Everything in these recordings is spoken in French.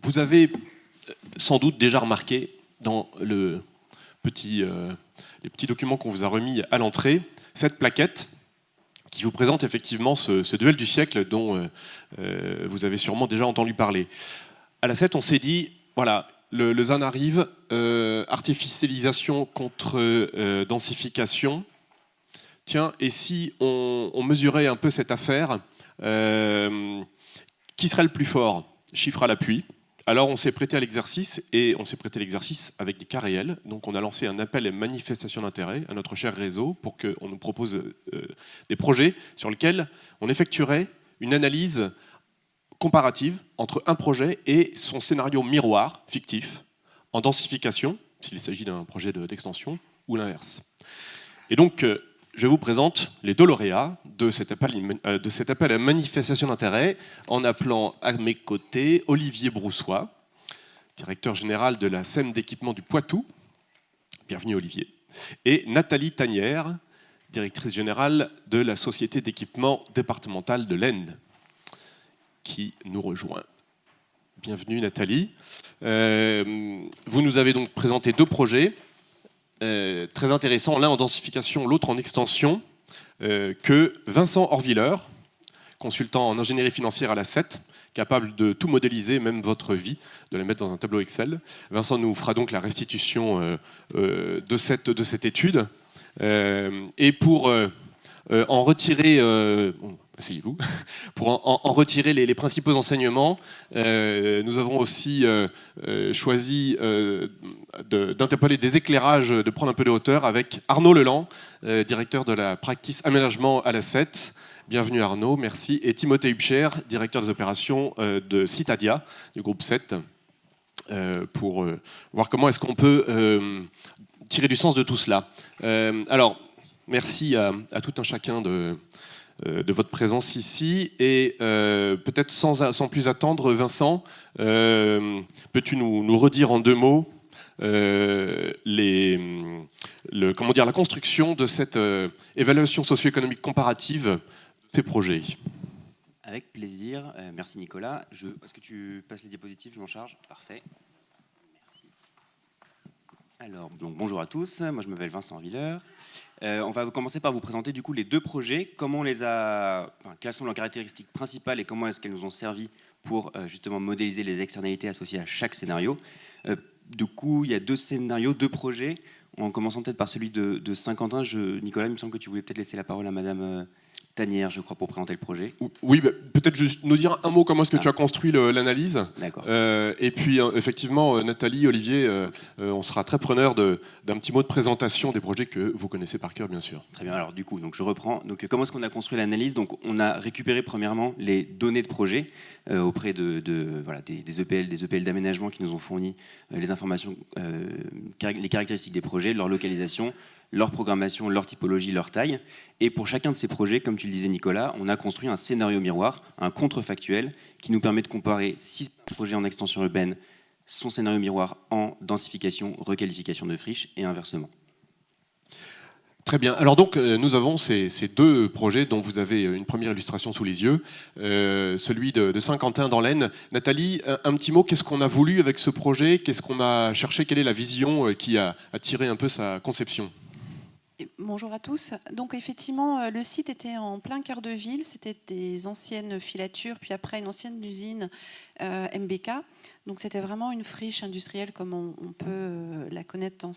vous avez sans doute déjà remarqué dans les petits documents qu'on vous a remis à l'entrée, cette plaquette qui vous présente effectivement ce duel du siècle dont vous avez sûrement déjà entendu parler. À la 7, on s'est dit, voilà, le ZAN arrive, artificialisation contre densification. Tiens, et si on mesurait un peu cette affaire, qui serait le plus fort? Chiffre à l'appui. Alors on s'est prêté à l'exercice, et on s'est prêté à l'exercice avec des cas réels. Donc on a lancé un appel à manifestation d'intérêt à notre cher réseau pour qu'on nous propose des projets sur lesquels on effectuerait une analyse comparative entre un projet et son scénario miroir fictif en densification, s'il s'agit d'un projet d'extension, ou l'inverse. Et donc je vous présente les deux lauréats de cet appel à manifestation d'intérêt en appelant à mes côtés Olivier Broussois, directeur général de la SEM d'équipement du Poitou. Bienvenue Olivier. Et Nathalie Tanière, directrice générale de la Société d'équipement départementale de l'Aisne, qui nous rejoint. Bienvenue Nathalie. Vous nous avez donc présenté deux projets. Très intéressant, l'un en densification, l'autre en extension, que Vincent Horviller, consultant en ingénierie financière à la 7, capable de tout modéliser, même votre vie, de la mettre dans un tableau Excel. Vincent nous fera donc la restitution de cette étude. Et pour en retirer... asseyez-vous. Pour en retirer les principaux enseignements, nous avons aussi choisi d'interpeller des éclairages, de prendre un peu de hauteur avec Arnaud Leland, directeur de la practice aménagement à la 7. Bienvenue Arnaud, merci. Et Timothée Hubcher, directeur des opérations de Citadia, du groupe 7, pour voir comment est-ce qu'on peut tirer du sens de tout cela. Alors, merci à tout un chacun de votre présence ici, et peut-être sans plus attendre, Vincent, peux-tu nous redire en deux mots la construction de cette évaluation socio-économique comparative de ces projets? Avec plaisir, merci Nicolas. Est-ce que tu passes les diapositives, je m'en charge? Parfait. Alors, donc, bonjour à tous, moi je m'appelle Vincent Horviller. On va commencer par vous présenter du coup les deux projets, quelles sont leurs caractéristiques principales et comment est-ce qu'elles nous ont servi pour justement modéliser les externalités associées à chaque scénario. Du coup, il y a deux scénarios, deux projets. En commençant peut-être par celui de Saint-Quentin, Nicolas, il me semble que tu voulais peut-être laisser la parole à Madame Tanière, je crois, pour présenter le projet. Oui, peut-être juste nous dire un mot comment est-ce que tu as construit l'analyse. D'accord. Et puis effectivement, Nathalie, Olivier, on sera très preneur d'un petit mot de présentation des projets que vous connaissez par cœur, bien sûr. Très bien, alors du coup, je reprends. Donc, comment est-ce qu'on a construit l'analyse? Donc, on a récupéré premièrement les données de projet auprès des EPL d'aménagement qui nous ont fourni les informations, les caractéristiques des projets, leur localisation, leur programmation, leur typologie, leur taille. Et pour chacun de ces projets, comme tu le disais Nicolas, on a construit un scénario miroir, un contrefactuel, qui nous permet de comparer 6 projets en extension urbaine, son scénario miroir en densification, requalification de friches et inversement. Très bien. Alors donc, nous avons ces deux projets dont vous avez une première illustration sous les yeux, celui de Saint-Quentin dans l'Aisne. Nathalie, un petit mot, qu'est-ce qu'on a voulu avec ce projet? Qu'est-ce qu'on a cherché? Quelle est la vision qui a tiré un peu sa conception? Bonjour à tous. Donc effectivement, le site était en plein cœur de ville. C'était des anciennes filatures, puis après une ancienne usine MBK. Donc c'était vraiment une friche industrielle comme on peut la connaître dans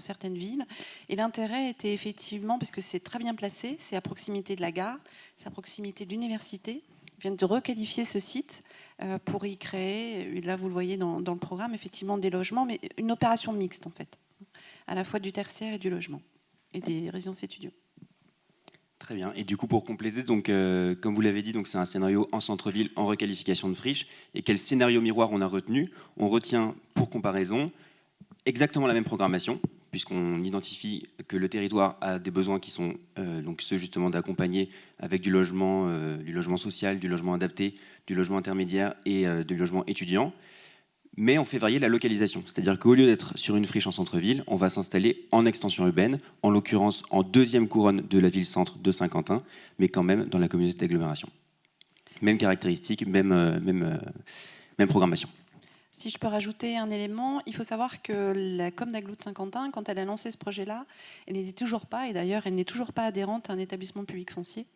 certaines villes. Et l'intérêt était effectivement, parce que c'est très bien placé, c'est à proximité de la gare, c'est à proximité de l'université. Ils viennent de requalifier ce site pour y créer, là vous le voyez dans le programme, effectivement des logements, mais une opération mixte en fait, à la fois du tertiaire et du logement. Et des résidences étudiants. Très bien. Et du coup, pour compléter, donc, comme vous l'avez dit, donc, c'est un scénario en centre-ville, en requalification de friche. Et quel scénario miroir on a retenu? On retient, pour comparaison, exactement la même programmation, puisqu'on identifie que le territoire a des besoins qui sont donc ceux justement d'accompagner avec du logement social, du logement adapté, du logement intermédiaire et du logement étudiant. Mais on fait varier la localisation. C'est-à-dire qu'au lieu d'être sur une friche en centre-ville, on va s'installer en extension urbaine, en l'occurrence en deuxième couronne de la ville-centre de Saint-Quentin, mais quand même dans la communauté d'agglomération. Même caractéristique, même programmation. Si je peux rajouter un élément, il faut savoir que la Com d'Aglo de Saint-Quentin, quand elle a lancé ce projet-là, elle n'était toujours pas, et d'ailleurs elle n'est toujours pas adhérente à un établissement public foncier.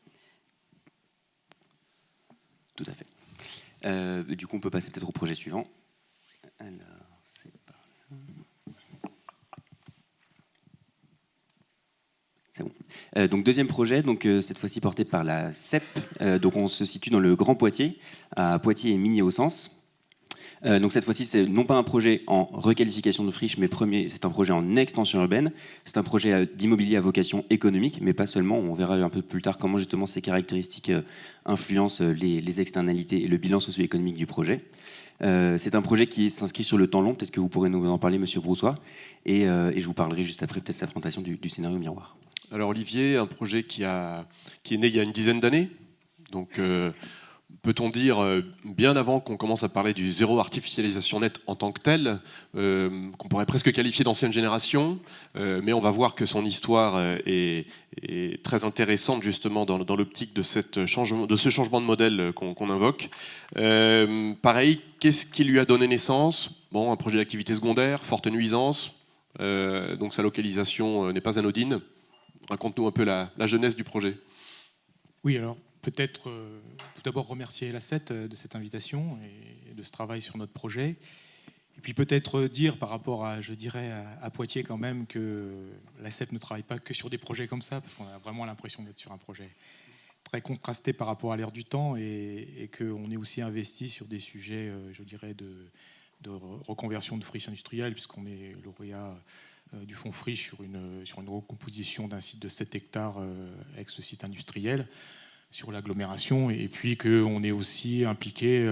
Tout à fait. Du coup, on peut passer peut-être au projet suivant. Alors, c'est par là. C'est bon. Donc deuxième projet, donc cette fois-ci porté par la CEP. Donc on se situe dans le Grand Poitiers, à Poitiers et Migné-Auxances. Donc cette fois-ci, c'est non pas un projet en requalification de friche, mais c'est un projet en extension urbaine. C'est un projet d'immobilier à vocation économique, mais pas seulement. On verra un peu plus tard comment justement ces caractéristiques influencent les externalités et le bilan socio-économique du projet. C'est un projet qui s'inscrit sur le temps long. Peut-être que vous pourrez nous en parler, Monsieur Broussois. Et je vous parlerai juste après peut-être sa présentation du scénario miroir. Alors Olivier, un projet qui est né il y a une dizaine d'années. Donc peut-on dire, bien avant qu'on commence à parler du zéro artificialisation nette en tant que tel, qu'on pourrait presque qualifier d'ancienne génération, mais on va voir que son histoire est très intéressante justement dans l'optique de ce changement de modèle qu'on invoque. Pareil, qu'est-ce qui lui a donné naissance? Bon, un projet d'activité secondaire, forte nuisance, donc sa localisation n'est pas anodine. Raconte-nous un peu la genèse du projet. Oui, alors peut-être tout d'abord remercier la CET de cette invitation et de ce travail sur notre projet. Et puis peut-être dire par rapport à, je dirais, à Poitiers quand même, que la CET ne travaille pas que sur des projets comme ça, parce qu'on a vraiment l'impression d'être sur un projet très contrasté par rapport à l'ère du temps et qu'on est aussi investi sur des sujets, je dirais, de reconversion de friches industrielles, puisqu'on est lauréat du fonds friche sur une recomposition d'un site de 7 hectares ex-site industriel sur l'agglomération, et puis qu'on est aussi impliqué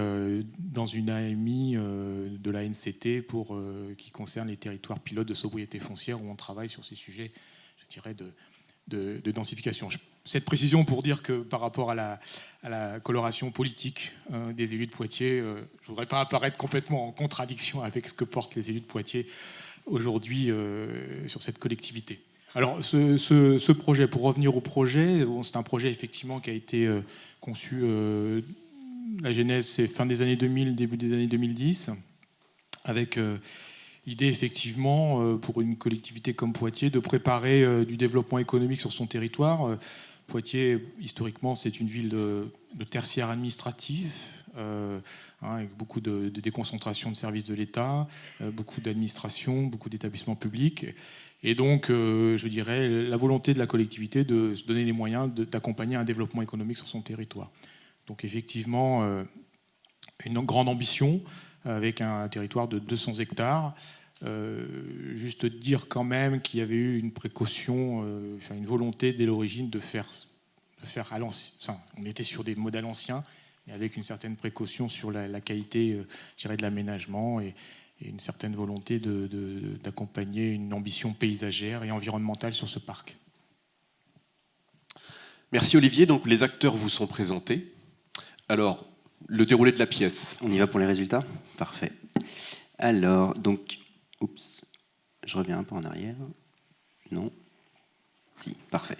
dans une AMI de la NCT qui concerne les territoires pilotes de sobriété foncière, où on travaille sur ces sujets, je dirais, de densification. Cette précision pour dire que par rapport à la coloration politique des élus de Poitiers, je ne voudrais pas apparaître complètement en contradiction avec ce que portent les élus de Poitiers aujourd'hui sur cette collectivité. Alors, ce projet, pour revenir au projet, c'est un projet effectivement qui a été conçu, la genèse c'est fin des années 2000, début des années 2010, avec l'idée effectivement pour une collectivité comme Poitiers de préparer du développement économique sur son territoire. Poitiers, historiquement, c'est une ville de tertiaire administratif, avec beaucoup de déconcentration de services de l'État, beaucoup d'administration, beaucoup d'établissements publics. Et donc, je dirais, la volonté de la collectivité de se donner les moyens d'accompagner un développement économique sur son territoire. Donc, effectivement, une grande ambition avec un territoire de 200 hectares. Juste dire quand même qu'il y avait eu une précaution, une volonté dès l'origine de faire à l'ancien. On était sur des modèles anciens, mais avec une certaine précaution sur la qualité, je dirais, de l'aménagement et une certaine volonté d'accompagner une ambition paysagère et environnementale sur ce parc. Merci Olivier. Donc les acteurs vous sont présentés. Alors, le déroulé de la pièce. On y va pour les résultats? Parfait. Alors, donc, je reviens un peu en arrière. Non. Si, parfait.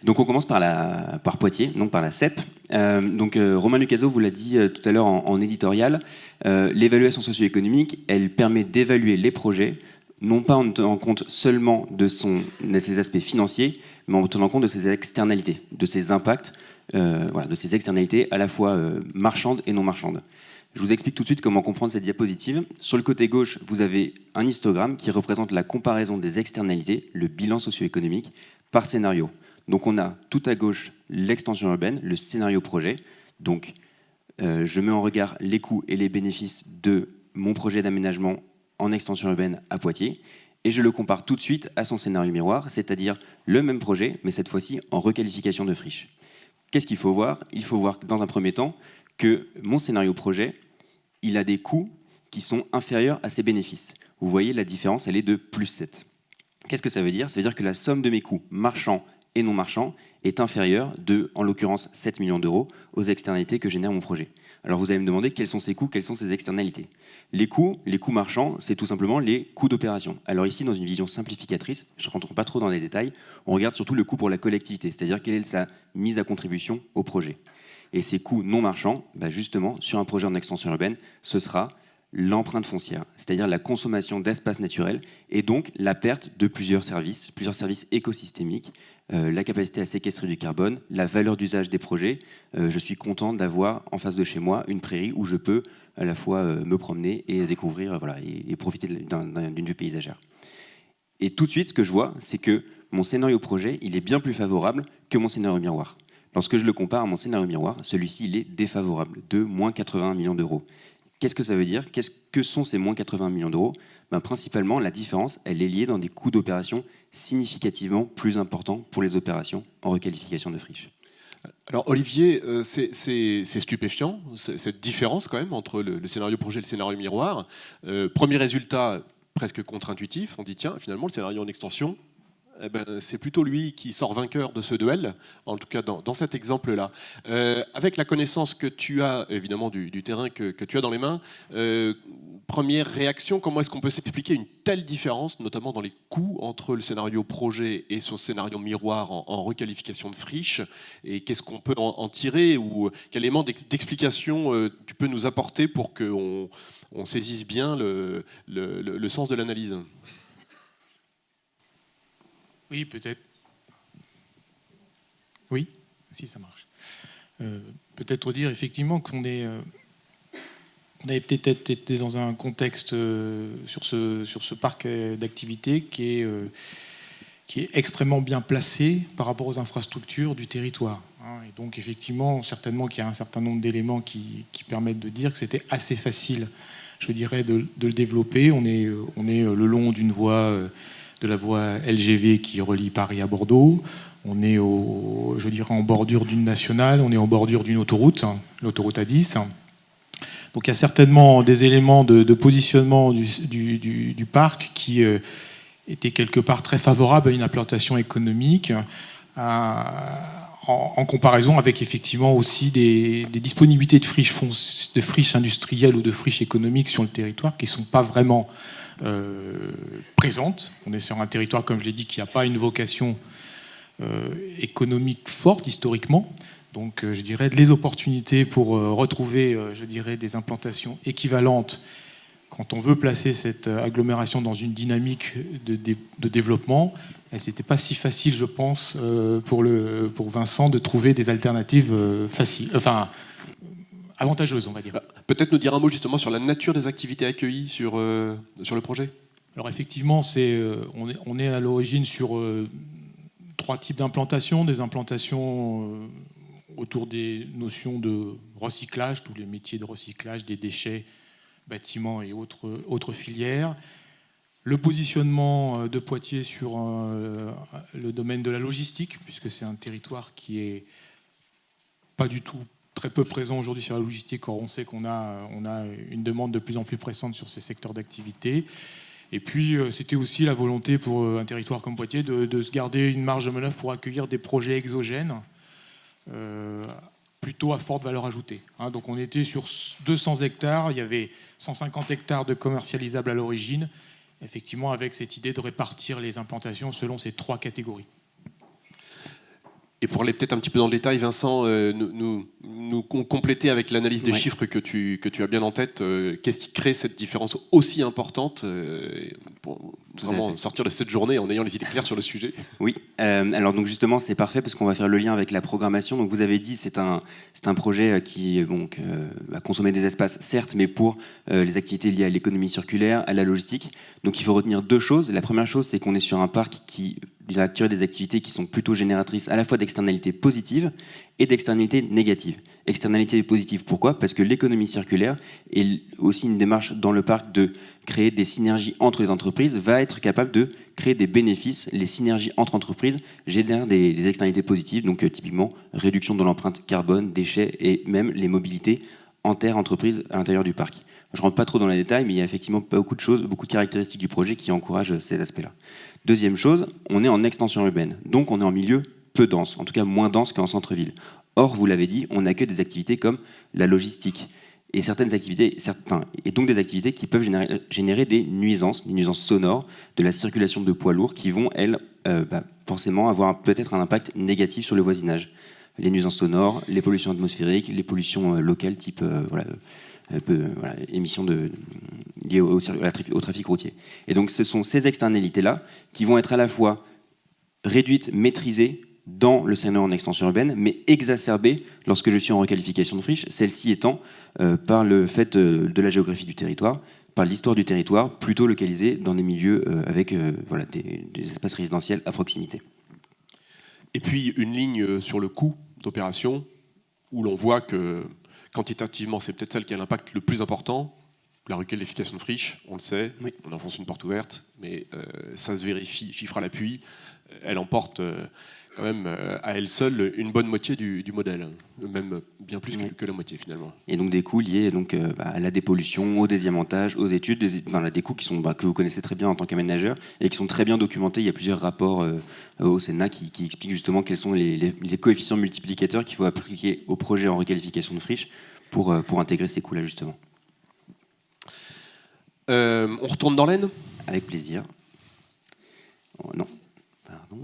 Donc on commence par Poitiers, donc par la CEP. Romain Lucaso vous l'a dit tout à l'heure en éditorial, l'évaluation socio-économique, elle permet d'évaluer les projets, non pas en tenant compte seulement de ses aspects financiers, mais en tenant compte de ses externalités, de ses impacts, de ses externalités à la fois marchandes et non marchandes. Je vous explique tout de suite comment comprendre cette diapositive. Sur le côté gauche, vous avez un histogramme qui représente la comparaison des externalités, le bilan socio-économique, par scénario. Donc on a tout à gauche l'extension urbaine, le scénario projet. Donc je mets en regard les coûts et les bénéfices de mon projet d'aménagement en extension urbaine à Poitiers, et je le compare tout de suite à son scénario miroir, c'est-à-dire le même projet, mais cette fois-ci en requalification de friche. Qu'est-ce qu'il faut voir? Il faut voir dans un premier temps que mon scénario projet, il a des coûts qui sont inférieurs à ses bénéfices. Vous voyez, la différence, elle est de plus 7. Qu'est-ce que ça veut dire? Ça veut dire que la somme de mes coûts marchands et non marchands est inférieure de, en l'occurrence, 7 millions d'euros aux externalités que génère mon projet. Alors vous allez me demander quels sont ces coûts, quelles sont ces externalités. Les coûts marchands, c'est tout simplement les coûts d'opération. Alors ici, dans une vision simplificatrice, je ne rentre pas trop dans les détails, on regarde surtout le coût pour la collectivité, c'est-à-dire quelle est sa mise à contribution au projet. Et ces coûts non marchands, justement, sur un projet en extension urbaine, ce sera l'empreinte foncière, c'est-à-dire la consommation d'espaces naturels et donc la perte de plusieurs services écosystémiques, la capacité à séquestrer du carbone, la valeur d'usage des projets. Je suis content d'avoir en face de chez moi une prairie où je peux à la fois me promener et découvrir et profiter d'une vue paysagère. Et tout de suite, ce que je vois, c'est que mon scénario projet, il est bien plus favorable que mon scénario miroir. Lorsque je le compare à mon scénario miroir, celui-ci, il est défavorable, de moins 80 millions d'euros. Qu'est-ce que ça veut dire ? Que sont ces moins 80 millions d'euros ? Principalement, la différence, elle est liée dans des coûts d'opération significativement plus importants pour les opérations en requalification de friches. Alors Olivier, c'est stupéfiant, cette différence quand même entre le scénario projet et le scénario miroir. Premier résultat presque contre-intuitif, on dit tiens, finalement le scénario en extension, c'est plutôt lui qui sort vainqueur de ce duel, en tout cas dans cet exemple-là. Avec la connaissance que tu as, évidemment, du terrain que tu as dans les mains, première réaction, comment est-ce qu'on peut s'expliquer une telle différence, notamment dans les coûts, entre le scénario projet et son scénario miroir en requalification de friche, et qu'est-ce qu'on peut en tirer, ou quel élément d'explication tu peux nous apporter pour qu'on saisisse bien le sens de l'analyse ? Oui, peut-être. Oui, si ça marche. Peut-être dire effectivement qu'on avait peut-être été dans un contexte sur ce parc d'activités qui est extrêmement bien placé par rapport aux infrastructures du territoire. Et donc effectivement, certainement qu'il y a un certain nombre d'éléments qui permettent de dire que c'était assez facile, je dirais, de le développer. On est le long d'une voie... de la voie LGV qui relie Paris à Bordeaux. On est en bordure d'une nationale, on est en bordure d'une autoroute, l'autoroute A10. Donc il y a certainement des éléments de positionnement du parc qui étaient quelque part très favorables à une implantation économique, en comparaison avec effectivement aussi des disponibilités de friches industrielles ou de friches économiques sur le territoire qui ne sont pas vraiment présente. On est sur un territoire, comme je l'ai dit, qui n'a pas une vocation économique forte historiquement. Donc, je dirais, les opportunités pour retrouver, des implantations équivalentes quand on veut placer cette agglomération dans une dynamique de développement, elles n'étaient pas si faciles, je pense, pour Vincent de trouver des alternatives avantageuses, on va dire. Peut-être nous dire un mot justement sur la nature des activités accueillies sur le projet. Alors effectivement, on est à l'origine sur 3 types d'implantations. Des implantations autour des notions de recyclage, tous les métiers de recyclage des déchets, bâtiments et autres filières. Le positionnement de Poitiers sur le domaine de la logistique, puisque c'est un territoire qui est pas du tout très peu présent aujourd'hui sur la logistique. Or, on sait qu'on a une demande de plus en plus pressante sur ces secteurs d'activité. Et puis, c'était aussi la volonté pour un territoire comme Poitiers de se garder une marge de manœuvre pour accueillir des projets exogènes, plutôt à forte valeur ajoutée. Donc, on était sur 200 hectares. Il y avait 150 hectares de commercialisables à l'origine, effectivement, avec cette idée de répartir les implantations selon ces 3 catégories. Et pour aller peut-être un petit peu dans le détail, Vincent, nous compléter avec l'analyse des chiffres que tu as bien en tête, qu'est-ce qui crée cette différence aussi importante pour vraiment sortir de cette journée en ayant les idées claires sur le sujet ? Oui, alors donc justement c'est parfait parce qu'on va faire le lien avec la programmation. Donc vous avez dit c'est un projet qui va consommer des espaces, certes, mais pour les activités liées à l'économie circulaire, à la logistique. Donc il faut retenir 2 choses. La première chose, c'est qu'on est sur un parc qui va accueillir des activités qui sont plutôt génératrices à la fois d'externalités positives et d'externalités négatives. Externalités positives, pourquoi ? Parce que l'économie circulaire est aussi une démarche dans le parc de créer des synergies entre les entreprises, va être capable de créer des bénéfices. Les synergies entre entreprises génèrent des externalités positives, donc typiquement réduction de l'empreinte carbone, déchets et même les mobilités inter-entreprises à l'intérieur du parc. Je ne rentre pas trop dans les détails, mais il y a effectivement beaucoup de choses, beaucoup de caractéristiques du projet qui encouragent ces aspects-là. Deuxième chose, on est en extension urbaine, donc on est en milieu peu dense, en tout cas moins dense qu'en centre-ville. Or, vous l'avez dit, on accueille des activités comme la logistique et certaines activités, et donc des activités qui peuvent générer des nuisances sonores, de la circulation de poids lourds qui vont, elles, forcément avoir peut-être un impact négatif sur le voisinage. Les nuisances sonores, les pollutions atmosphériques, les pollutions locales, type émissions liées au trafic routier. Et donc ce sont ces externalités-là qui vont être à la fois réduites, maîtrisées dans le scénario en extension urbaine, mais exacerbées lorsque je suis en requalification de friche, celle-ci étant par le fait de la géographie du territoire, par l'histoire du territoire, plutôt localisée dans des milieux avec des espaces résidentiels à proximité. Et puis une ligne sur le coût d'opération, où l'on voit que quantitativement, c'est peut-être celle qui a l'impact le plus important. La requalification de friche, on le sait, oui. On enfonce une porte ouverte, mais ça se vérifie, chiffre à l'appui, elle emporte quand même à elle seule une bonne moitié du modèle, même bien plus que la moitié finalement. Et donc des coûts liés à la dépollution, au désiamantage, aux études, des coûts qui sont, que vous connaissez très bien en tant qu'aménageur et qui sont très bien documentés. Il y a plusieurs rapports au Sénat qui expliquent justement quels sont les coefficients multiplicateurs qu'il faut appliquer au projet en requalification de friche pour intégrer ces coûts-là justement. On retourne dans l'Aisne ? Avec plaisir. Oh, non, pardon.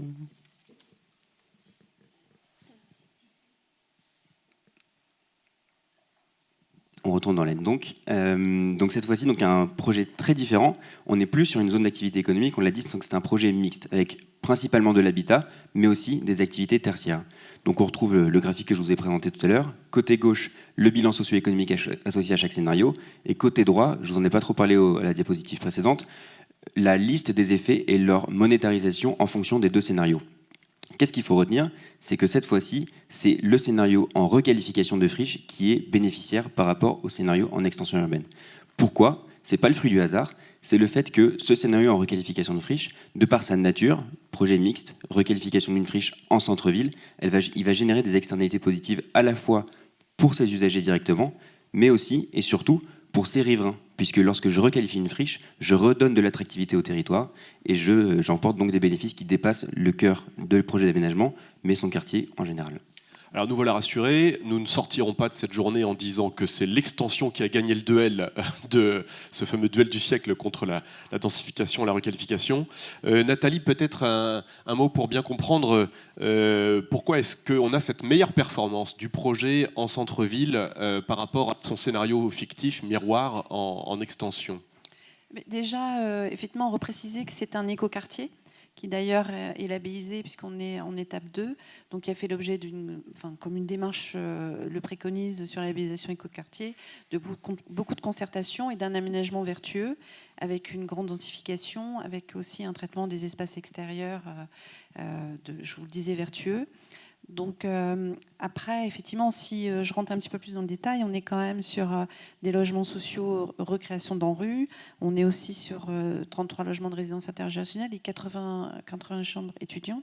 On retourne dans l'Aisne. Donc cette fois-ci, un projet très différent. On n'est plus sur une zone d'activité économique, on l'a dit, c'est un projet mixte, avec principalement de l'habitat, mais aussi des activités tertiaires. Donc on retrouve le graphique que je vous ai présenté tout à l'heure. Côté gauche, le bilan socio-économique associé à chaque scénario. Et côté droit, je ne vous en ai pas trop parlé à la diapositive précédente, la liste des effets et leur monétarisation en fonction des deux scénarios. Qu'est-ce qu'il faut retenir ? C'est que cette fois-ci, c'est le scénario en requalification de friche qui est bénéficiaire par rapport au scénario en extension urbaine. Pourquoi ? Ce n'est pas le fruit du hasard, c'est le fait que ce scénario en requalification de friche, de par sa nature, projet mixte, requalification d'une friche en centre-ville, il va générer des externalités positives à la fois pour ses usagers directement, mais aussi et surtout pour ses riverains, puisque lorsque je requalifie une friche, je redonne de l'attractivité au territoire et j'emporte donc des bénéfices qui dépassent le cœur du projet d'aménagement, mais son quartier en général. Alors nous voilà rassurés, nous ne sortirons pas de cette journée en disant que c'est l'extension qui a gagné le duel de ce fameux duel du siècle contre la densification, la requalification. Nathalie, peut-être un mot pour bien comprendre pourquoi est-ce qu'on a cette meilleure performance du projet en centre-ville par rapport à son scénario fictif miroir en extension. Mais déjà, effectivement, on reprécisait que c'est un écoquartier qui d'ailleurs est labellisé puisqu'on est en étape 2, donc qui a fait l'objet comme une démarche le préconise sur la labellisation écoquartier, de beaucoup de concertation et d'un aménagement vertueux avec une grande densification, avec aussi un traitement des espaces extérieurs, je vous le disais, vertueux. Donc après, effectivement, si je rentre un petit peu plus dans le détail, on est quand même sur des logements sociaux, recréation d'ANRU. On est aussi sur 33 logements de résidence intergénérationnelle et 80 chambres étudiantes.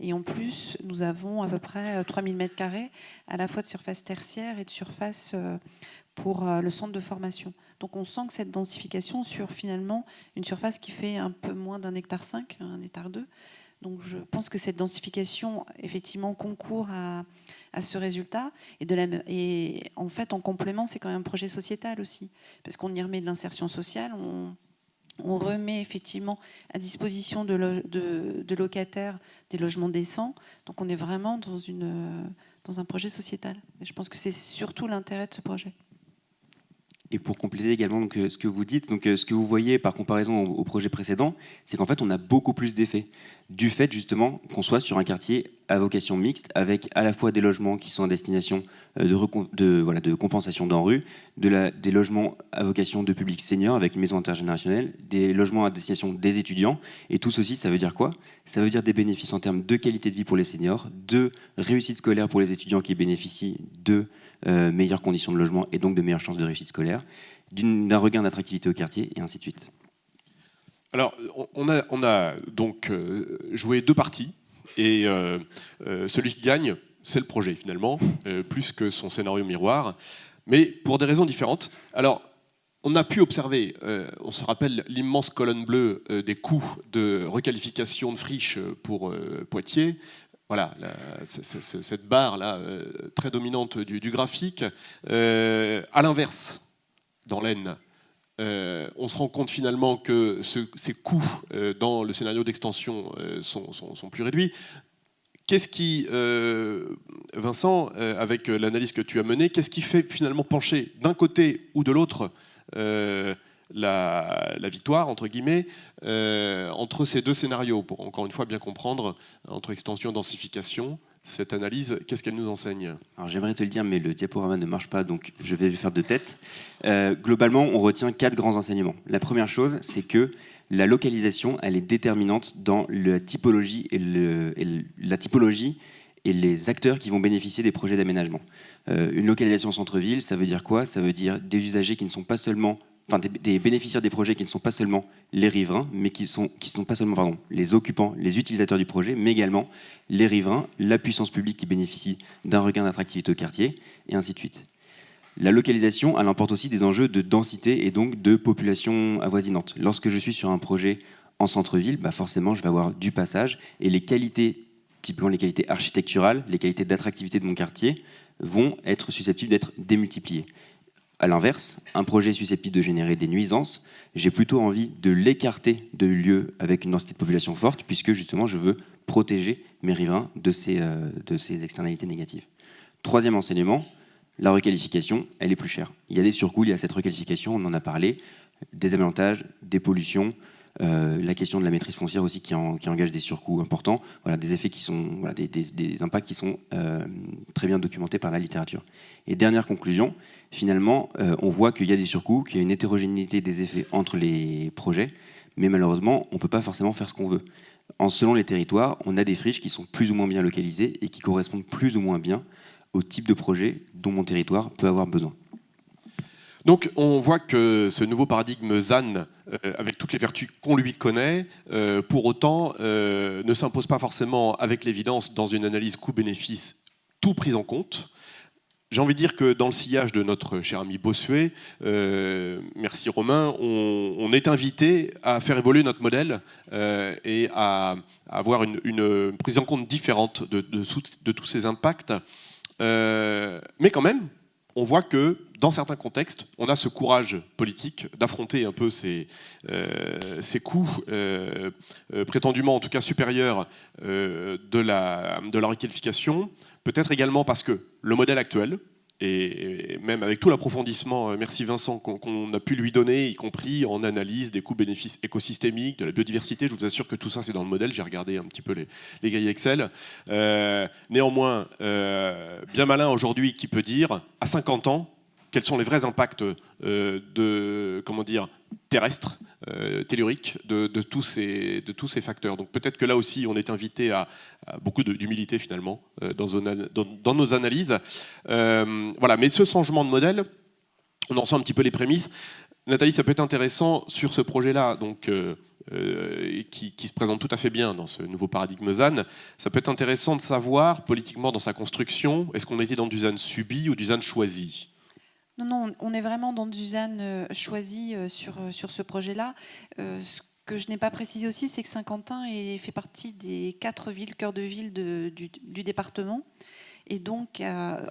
Et en plus, nous avons à peu près 3000 m² à la fois de surface tertiaire et de surface pour le centre de formation. Donc on sent que cette densification sur finalement une surface qui fait un peu moins d'1,5 hectare, 1,2 hectare. Donc je pense que cette densification, effectivement, concourt à ce résultat. Et en fait, en complément, c'est quand même un projet sociétal aussi, parce qu'on y remet de l'insertion sociale, on remet effectivement à disposition de locataires des logements décents. Donc on est vraiment dans un projet sociétal. Et je pense que c'est surtout l'intérêt de ce projet. Et pour compléter également ce que vous dites, ce que vous voyez par comparaison au projet précédent, c'est qu'en fait on a beaucoup plus d'effets du fait justement qu'on soit sur un quartier à vocation mixte avec à la fois des logements qui sont à destination de compensation d'ANRU, des logements à vocation de public senior avec une maison intergénérationnelle, des logements à destination des étudiants. Et tout ceci, ça veut dire quoi ? Ça veut dire des bénéfices en termes de qualité de vie pour les seniors, de réussite scolaire pour les étudiants qui bénéficient de meilleures conditions de logement et donc de meilleures chances de réussite scolaire, d'un regain d'attractivité au quartier et ainsi de suite. Alors, on a donc joué deux parties et celui qui gagne, c'est le projet finalement, plus que son scénario miroir, mais pour des raisons différentes. Alors, on a pu observer, on se rappelle l'immense colonne bleue des coûts de requalification de friches pour Poitiers. Voilà, cette barre-là, très dominante du graphique. À l'inverse, dans l'Aisne, on se rend compte finalement que ces coûts dans le scénario d'extension sont plus réduits. Qu'est-ce qui, Vincent, avec l'analyse que tu as menée, qu'est-ce qui fait finalement pencher d'un côté ou de l'autre la victoire, entre guillemets, entre ces deux scénarios, pour encore une fois bien comprendre, entre extension et densification, cette analyse, qu'est-ce qu'elle nous enseigne? Alors j'aimerais te le dire, mais le diaporama ne marche pas, donc je vais le faire de tête. Globalement, on retient 4 grands enseignements. La première chose, c'est que la localisation, elle est déterminante dans la typologie et les acteurs qui vont bénéficier des projets d'aménagement. Une localisation centre-ville, ça veut dire quoi? Ça veut dire des usagers qui ne sont pas seulement, enfin des bénéficiaires des projets qui ne sont pas seulement les riverains, mais qui sont pas seulement les occupants, les utilisateurs du projet, mais également les riverains, la puissance publique qui bénéficie d'un regain d'attractivité au quartier, et ainsi de suite. La localisation, elle emporte aussi des enjeux de densité et donc de population avoisinante. Lorsque je suis sur un projet en centre-ville, forcément, je vais avoir du passage et les qualités, typiquement les qualités architecturales, les qualités d'attractivité de mon quartier, vont être susceptibles d'être démultipliées. A l'inverse, un projet susceptible de générer des nuisances, j'ai plutôt envie de l'écarter de lieux avec une densité de population forte, puisque justement, je veux protéger mes riverains de ces externalités négatives. Troisième enseignement, la requalification, elle est plus chère. Il y a des surcoûts liés à cette requalification, on en a parlé, des aménagements, des pollutions, la question de la maîtrise foncière aussi qui engage des surcoûts importants, voilà, des effets qui sont, voilà, des impacts qui sont très bien documentés par la littérature. Et dernière conclusion, finalement, on voit qu'il y a des surcoûts, qu'il y a une hétérogénéité des effets entre les projets, mais malheureusement, on ne peut pas forcément faire ce qu'on veut. Selon les territoires, on a des friches qui sont plus ou moins bien localisées et qui correspondent plus ou moins bien au type de projet dont mon territoire peut avoir besoin. Donc on voit que ce nouveau paradigme ZAN, avec toutes les vertus qu'on lui connaît, pour autant ne s'impose pas forcément avec l'évidence dans une analyse coût-bénéfice tout pris en compte. J'ai envie de dire que dans le sillage de notre cher ami Bossuet, merci Romain, on est invité à faire évoluer notre modèle et à avoir une prise en compte différente de tous ces impacts. Mais quand même, on voit que dans certains contextes, on a ce courage politique d'affronter un peu ces coûts prétendument, en tout cas supérieurs, de la requalification. Peut-être également parce que le modèle actuel, et même avec tout l'approfondissement, merci Vincent, qu'on a pu lui donner, y compris en analyse des coûts-bénéfices écosystémiques, de la biodiversité, je vous assure que tout ça c'est dans le modèle, j'ai regardé un petit peu les grilles Excel. Néanmoins, bien malin aujourd'hui qui peut dire, à 50 ans, quels sont les vrais impacts terrestres, telluriques de tous ces facteurs. Donc peut-être que là aussi, on est invité à beaucoup d'humilité finalement dans nos analyses. Voilà. Mais ce changement de modèle, on en sent un petit peu les prémices. Nathalie, ça peut être intéressant sur ce projet-là, donc qui se présente tout à fait bien dans ce nouveau paradigme ZAN. Ça peut être intéressant de savoir politiquement dans sa construction, est-ce qu'on était dans du ZAN subi ou du ZAN choisi ? Non, on est vraiment dans du ZAN choisi sur ce projet-là. Ce que je n'ai pas précisé aussi, c'est que Saint-Quentin fait partie des 4 villes, cœurs de ville du département, et donc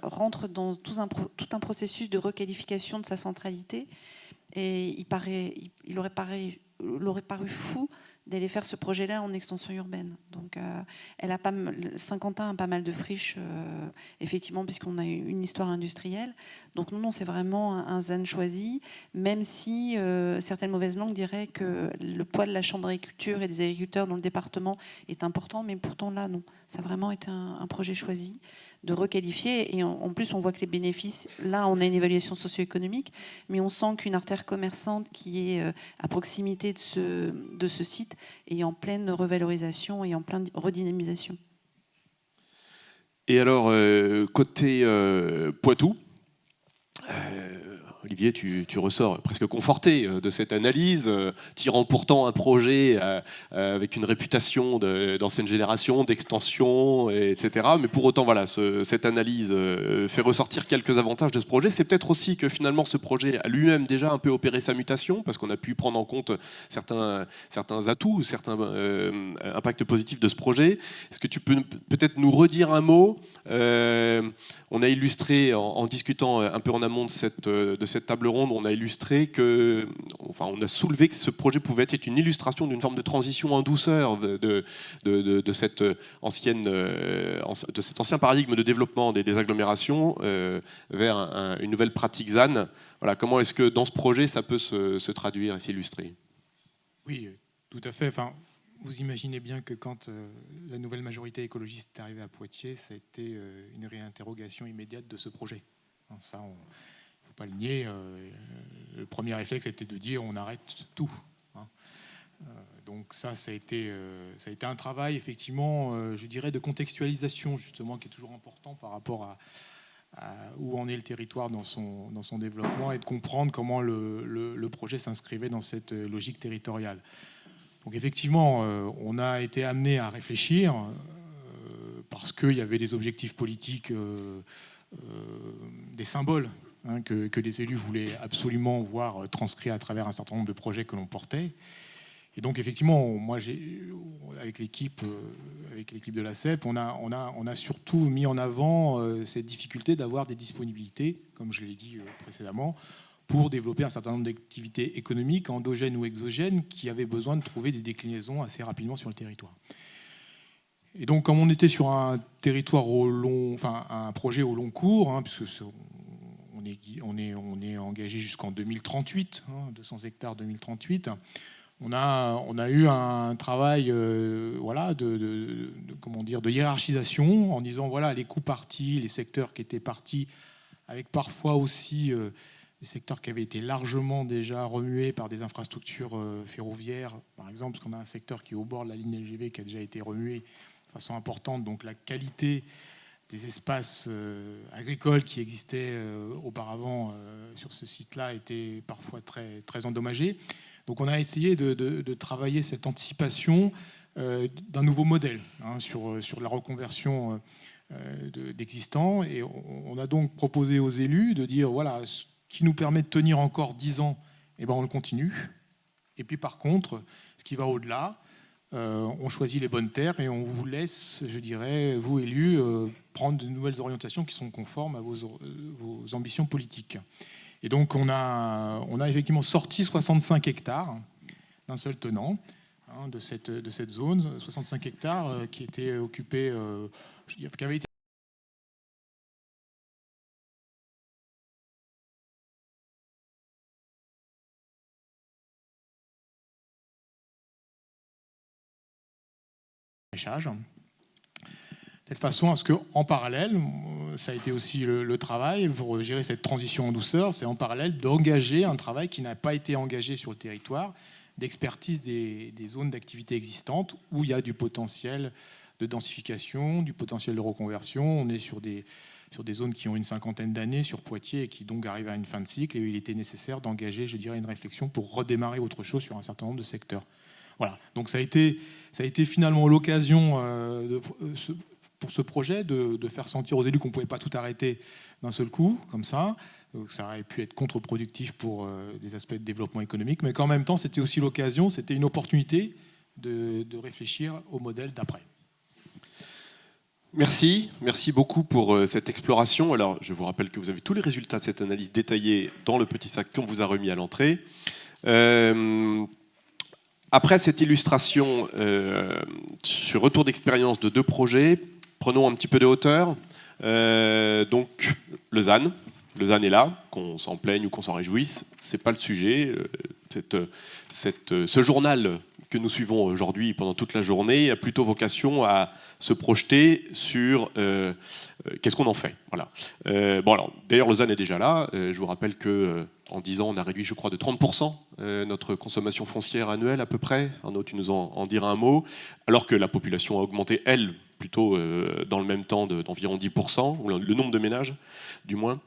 rentre dans tout un processus de requalification de sa centralité. Et il aurait paru fou d'aller faire ce projet-là en extension urbaine. Donc, Saint-Quentin a pas mal de friches, effectivement, puisqu'on a une histoire industrielle. Donc non, c'est vraiment un ZAN choisi, même si certaines mauvaises langues diraient que le poids de la Chambre d'agriculture et des agriculteurs dans le département est important, mais pourtant là, non. Ça a vraiment été un projet choisi de requalifier. Et en plus, on voit que les bénéfices, là, on a une évaluation socio-économique, mais on sent qu'une artère commerçante qui est à proximité de ce site est en pleine revalorisation et en pleine redynamisation. Et alors, côté Poitou, Olivier, tu ressors presque conforté de cette analyse, tirant pourtant un projet avec une réputation d'ancienne génération, d'extension, etc. Mais pour autant, voilà, cette analyse fait ressortir quelques avantages de ce projet. C'est peut-être aussi que finalement, ce projet a lui-même déjà un peu opéré sa mutation, parce qu'on a pu prendre en compte certains atouts, certains impacts positifs de ce projet. Est-ce que tu peux peut-être nous redire un mot On a illustré, en discutant un peu en amont de cette table ronde, on a illustré on a soulevé que ce projet pouvait être une illustration d'une forme de transition en douceur de cet ancien paradigme de développement des agglomérations vers une nouvelle pratique ZAN. Voilà, comment est-ce que dans ce projet ça peut se traduire et s'illustrer? Oui, tout à fait. Enfin, vous imaginez bien que quand la nouvelle majorité écologiste est arrivée à Poitiers, ça a été une réinterrogation immédiate de ce projet. Ça, il ne faut pas le nier. Le premier réflexe était de dire on arrête tout. Donc ça a été un travail, effectivement, je dirais, de contextualisation, justement, qui est toujours important par rapport à où en est le territoire dans son développement et de comprendre comment le projet s'inscrivait dans cette logique territoriale. Donc effectivement, on a été amené à réfléchir parce qu'il y avait des objectifs politiques, des symboles que les élus voulaient absolument voir transcrits à travers un certain nombre de projets que l'on portait. Et donc effectivement, moi, avec l'équipe de la CEP, on a surtout mis en avant cette difficulté d'avoir des disponibilités, comme je l'ai dit précédemment, pour développer un certain nombre d'activités économiques, endogènes ou exogènes, qui avaient besoin de trouver des déclinaisons assez rapidement sur le territoire. Et donc, comme on était sur un territoire un projet au long cours, puisque on est engagé jusqu'en 2038, 200 hectares 2038. On a eu un travail de hiérarchisation en disant voilà les coûts partis, les secteurs qui étaient partis, avec parfois aussi des secteurs qui avaient été largement déjà remués par des infrastructures ferroviaires, par exemple, parce qu'on a un secteur qui est au bord de la ligne LGV qui a déjà été remué de façon importante, donc la qualité des espaces agricoles qui existaient auparavant sur ce site-là était parfois très, très endommagée. Donc on a essayé de travailler cette anticipation d'un nouveau modèle sur la reconversion d'existants. Et on a donc proposé aux élus de dire, voilà, ce qui nous permet de tenir encore 10 ans, on le continue. Et puis par contre, ce qui va au-delà, on choisit les bonnes terres et on vous laisse, je dirais, vous élus, prendre de nouvelles orientations qui sont conformes à vos ambitions politiques. Et donc on a effectivement sorti 65 hectares d'un seul tenant de cette zone, 65 hectares qui étaient occupés, qui avaient été de telle façon à ce qu'en parallèle, ça a été aussi le travail pour gérer cette transition en douceur, c'est en parallèle d'engager un travail qui n'a pas été engagé sur le territoire, d'expertise des zones d'activité existantes où il y a du potentiel de densification, du potentiel de reconversion. On est sur des zones qui ont une cinquantaine d'années sur Poitiers et qui donc arrivent à une fin de cycle, et il était nécessaire d'engager, je dirais, une réflexion pour redémarrer autre chose sur un certain nombre de secteurs. Voilà, donc ça a été finalement l'occasion pour ce projet de faire sentir aux élus qu'on ne pouvait pas tout arrêter d'un seul coup, comme ça. Donc ça aurait pu être contre-productif pour des aspects de développement économique, mais qu'en même temps, c'était aussi l'occasion, c'était une opportunité de réfléchir au modèle d'après. Merci beaucoup pour cette exploration. Alors, je vous rappelle que vous avez tous les résultats de cette analyse détaillée dans le petit sac qu'on vous a remis à l'entrée. Après cette illustration sur retour d'expérience de 2 projets, prenons un petit peu de hauteur. Donc, le ZAN est là, qu'on s'en plaigne ou qu'on s'en réjouisse, c'est pas le sujet. Ce journal que nous suivons aujourd'hui pendant toute la journée a plutôt vocation à se projeter sur qu'est-ce qu'on en fait. Voilà. D'ailleurs, le ZAN est déjà là. Je vous rappelle qu'en 10 ans, on a réduit, je crois, de 30% notre consommation foncière annuelle à peu près. Arnaud, tu nous en diras un mot. Alors que la population a augmenté, elle, plutôt dans le même temps d'environ 10%, ou le nombre de ménages, du moins.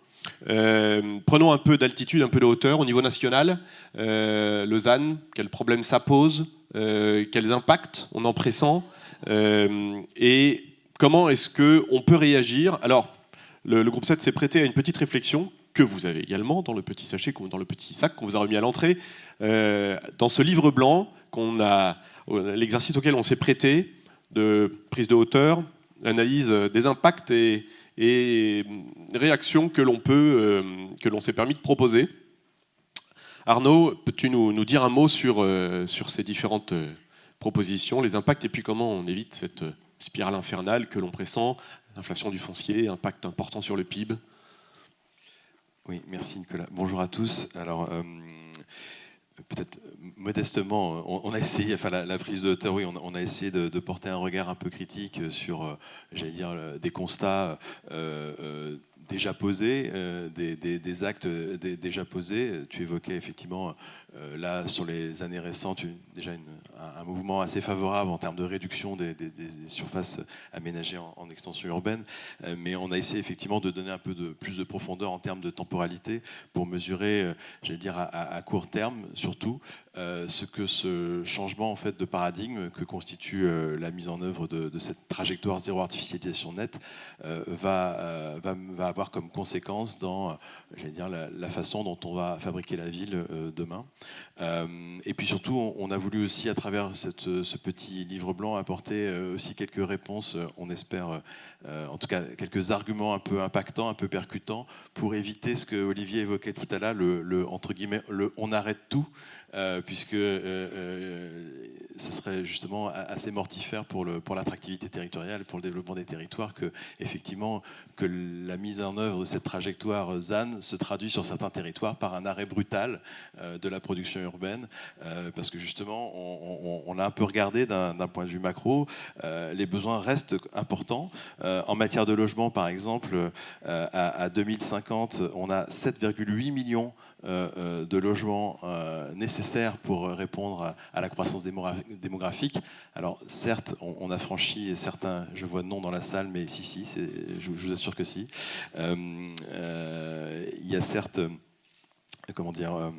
Prenons un peu d'altitude, un peu de hauteur au niveau national. Le ZAN, quels problèmes ça pose, quels impacts on en pressent, et comment est-ce qu'on peut réagir. Alors, le groupe 7 s'est prêté à une petite réflexion que vous avez également dans le petit sachet, dans le petit sac qu'on vous a remis à l'entrée, dans ce livre blanc l'exercice auquel on s'est prêté de prise de hauteur, l'analyse des impacts et réactions que l'on s'est permis de proposer. Arnaud, peux-tu nous dire un mot sur ces différentes propositions, les impacts, et puis comment on évite cette spirale infernale que l'on pressent, l'inflation du foncier, impact important sur le PIB? Oui, merci Nicolas. Bonjour à tous. Alors, peut-être modestement, on a essayé, enfin la prise de hauteur, oui, on a essayé de porter un regard un peu critique sur, j'allais dire, des constats déjà posés, des actes déjà posés. Tu évoquais effectivement, là, sur les années récentes, déjà un mouvement assez favorable en termes de réduction des surfaces aménagées en extension urbaine, mais on a essayé effectivement de donner un peu plus de profondeur en termes de temporalité pour mesurer, j'allais dire, à court terme, surtout, ce que ce changement en fait, de paradigme que constitue la mise en œuvre de cette trajectoire zéro artificialisation nette va avoir comme conséquence dans, j'allais dire, la façon dont on va fabriquer la ville demain. Et puis surtout, on a voulu aussi, à travers ce petit livre blanc, apporter aussi quelques réponses, on espère, en tout cas quelques arguments un peu impactants, un peu percutants, pour éviter ce que Olivier évoquait tout à l'heure, entre guillemets, on arrête tout, puisque ce serait justement assez mortifère pour l'attractivité territoriale, pour le développement des territoires, que la mise en œuvre de cette trajectoire ZAN se traduit sur certains territoires par un arrêt brutal de la production urbaine, parce que justement, on a un peu regardé d'un point de vue macro, les besoins restent importants. En matière de logement, par exemple, à 2050, on a 7,8 millions de logements nécessaires pour répondre à la croissance démographique. Alors certes, on a franchi certains, je vois de noms dans la salle, mais si, je vous assure que si. Il y a certes, comment dire,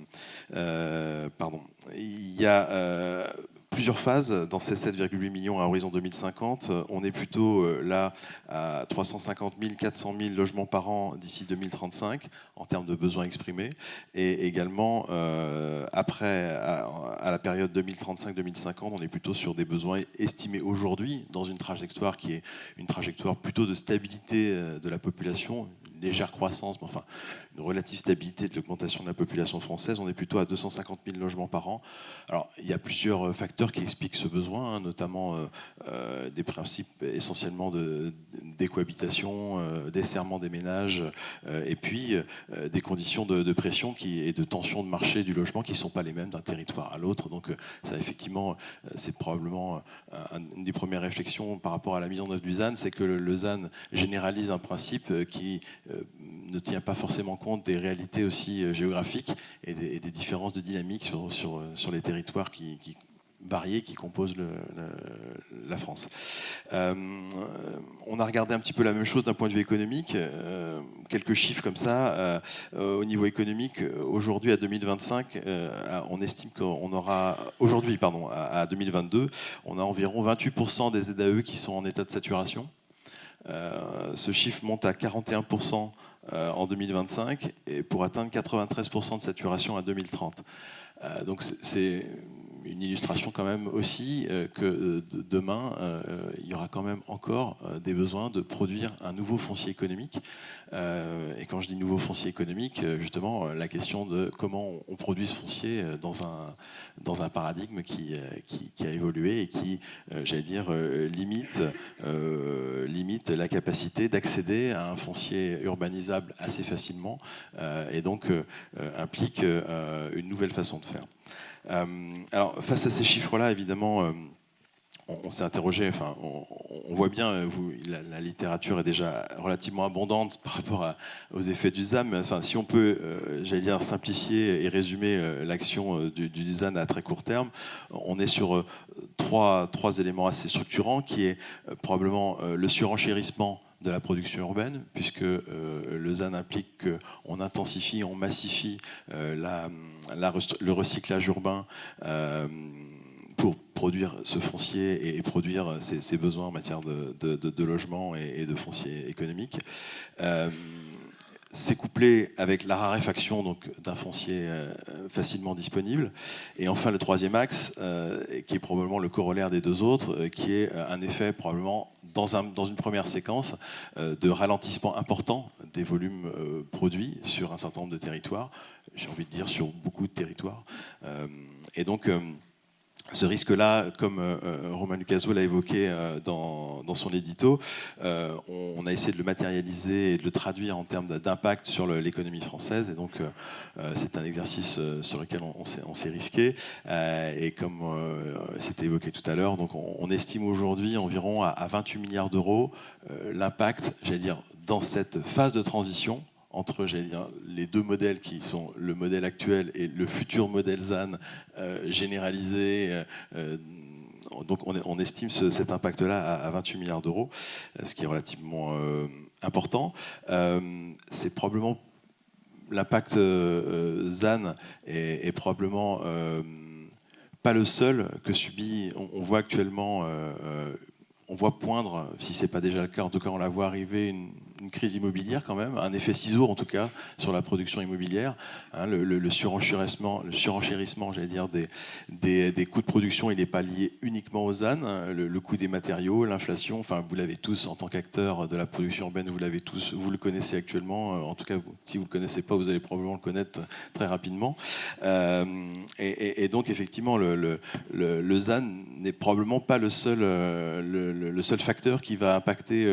pardon, il y a plusieurs phases dans ces 7,8 millions à horizon 2050. On est plutôt là à 350 000, 400 000 logements par an d'ici 2035 en termes de besoins exprimés. Et également, après, à la période 2035-2050, on est plutôt sur des besoins estimés aujourd'hui dans une trajectoire qui est une trajectoire plutôt de stabilité de la population, une légère croissance, mais enfin une relative stabilité de l'augmentation de la population française. On est plutôt à 250 000 logements par an. Alors, il y a plusieurs facteurs qui expliquent ce besoin, hein, notamment des principes essentiellement de décohabitation, desserrement des ménages, et puis des conditions de pression et de tension de marché du logement qui ne sont pas les mêmes d'un territoire à l'autre. Donc ça, effectivement, c'est probablement une des premières réflexions par rapport à la mise en œuvre du ZAN, c'est que le ZAN généralise un principe qui ne tient pas forcément compte des réalités aussi géographiques et des différences de dynamique sur les territoires variés qui composent la France. On a regardé un petit peu la même chose d'un point de vue économique. Quelques chiffres comme ça. Au niveau économique, aujourd'hui à 2025, on estime qu'on aura, aujourd'hui, pardon, à 2022, on a environ 28% des ZAE qui sont en état de saturation. Ce chiffre monte à 41% en 2025 et pour atteindre 93% de saturation à 2030. Donc c'est une illustration quand même aussi que demain, il y aura quand même encore des besoins de produire un nouveau foncier économique. Et quand je dis nouveau foncier économique, justement, la question de comment on produit ce foncier dans un paradigme qui a évolué et qui, j'allais dire, limite la capacité d'accéder à un foncier urbanisable assez facilement et donc implique une nouvelle façon de faire. Alors, face à ces chiffres-là, évidemment, on s'est interrogé, enfin, on voit bien, la littérature est déjà relativement abondante par rapport aux effets du ZAN, mais enfin, si on peut, j'allais dire, simplifier et résumer l'action du ZAN à très court terme, on est sur trois éléments assez structurants, qui est probablement le surenchérissement de la production urbaine, puisque le ZAN implique qu'on intensifie, on massifie le recyclage urbain pour produire ce foncier et produire ses besoins en matière de logement et de foncier économique. c'est couplé avec la raréfaction donc, d'un foncier facilement disponible. Et enfin, le troisième axe, qui est probablement le corollaire des deux autres, qui est un effet probablement dans une première séquence de ralentissement important des volumes produits sur un certain nombre de territoires, j'ai envie de dire sur beaucoup de territoires. Et donc, ce risque-là, comme Romain Lucazot l'a évoqué dans son édito, on a essayé de le matérialiser et de le traduire en termes d'impact sur l'économie française. Et donc, c'est un exercice sur lequel on s'est risqué. Et comme c'était évoqué tout à l'heure, donc on estime aujourd'hui environ à 28 milliards d'euros l'impact, j'allais dire, dans cette phase de transition entre les deux modèles qui sont le modèle actuel et le futur modèle ZAN généralisé. Donc on estime cet impact-là à 28 milliards d'euros, ce qui est relativement important. C'est probablement l'impact ZAN est probablement pas le seul que subit. On voit actuellement, on voit poindre, si c'est pas déjà le cas, en tout cas on la voit arriver, une crise immobilière quand même, un effet ciseau en tout cas sur la production immobilière, hein, le surenchérissement, j'allais dire, des coûts de production, il n'est pas lié uniquement aux ZAN, hein, le coût des matériaux, l'inflation, enfin vous l'avez tous en tant qu'acteur de la production urbaine, vous l'avez tous, vous le connaissez actuellement, en tout cas si vous ne le connaissez pas, vous allez probablement le connaître très rapidement. Et donc effectivement le ZAN n'est probablement pas le seul facteur qui va impacter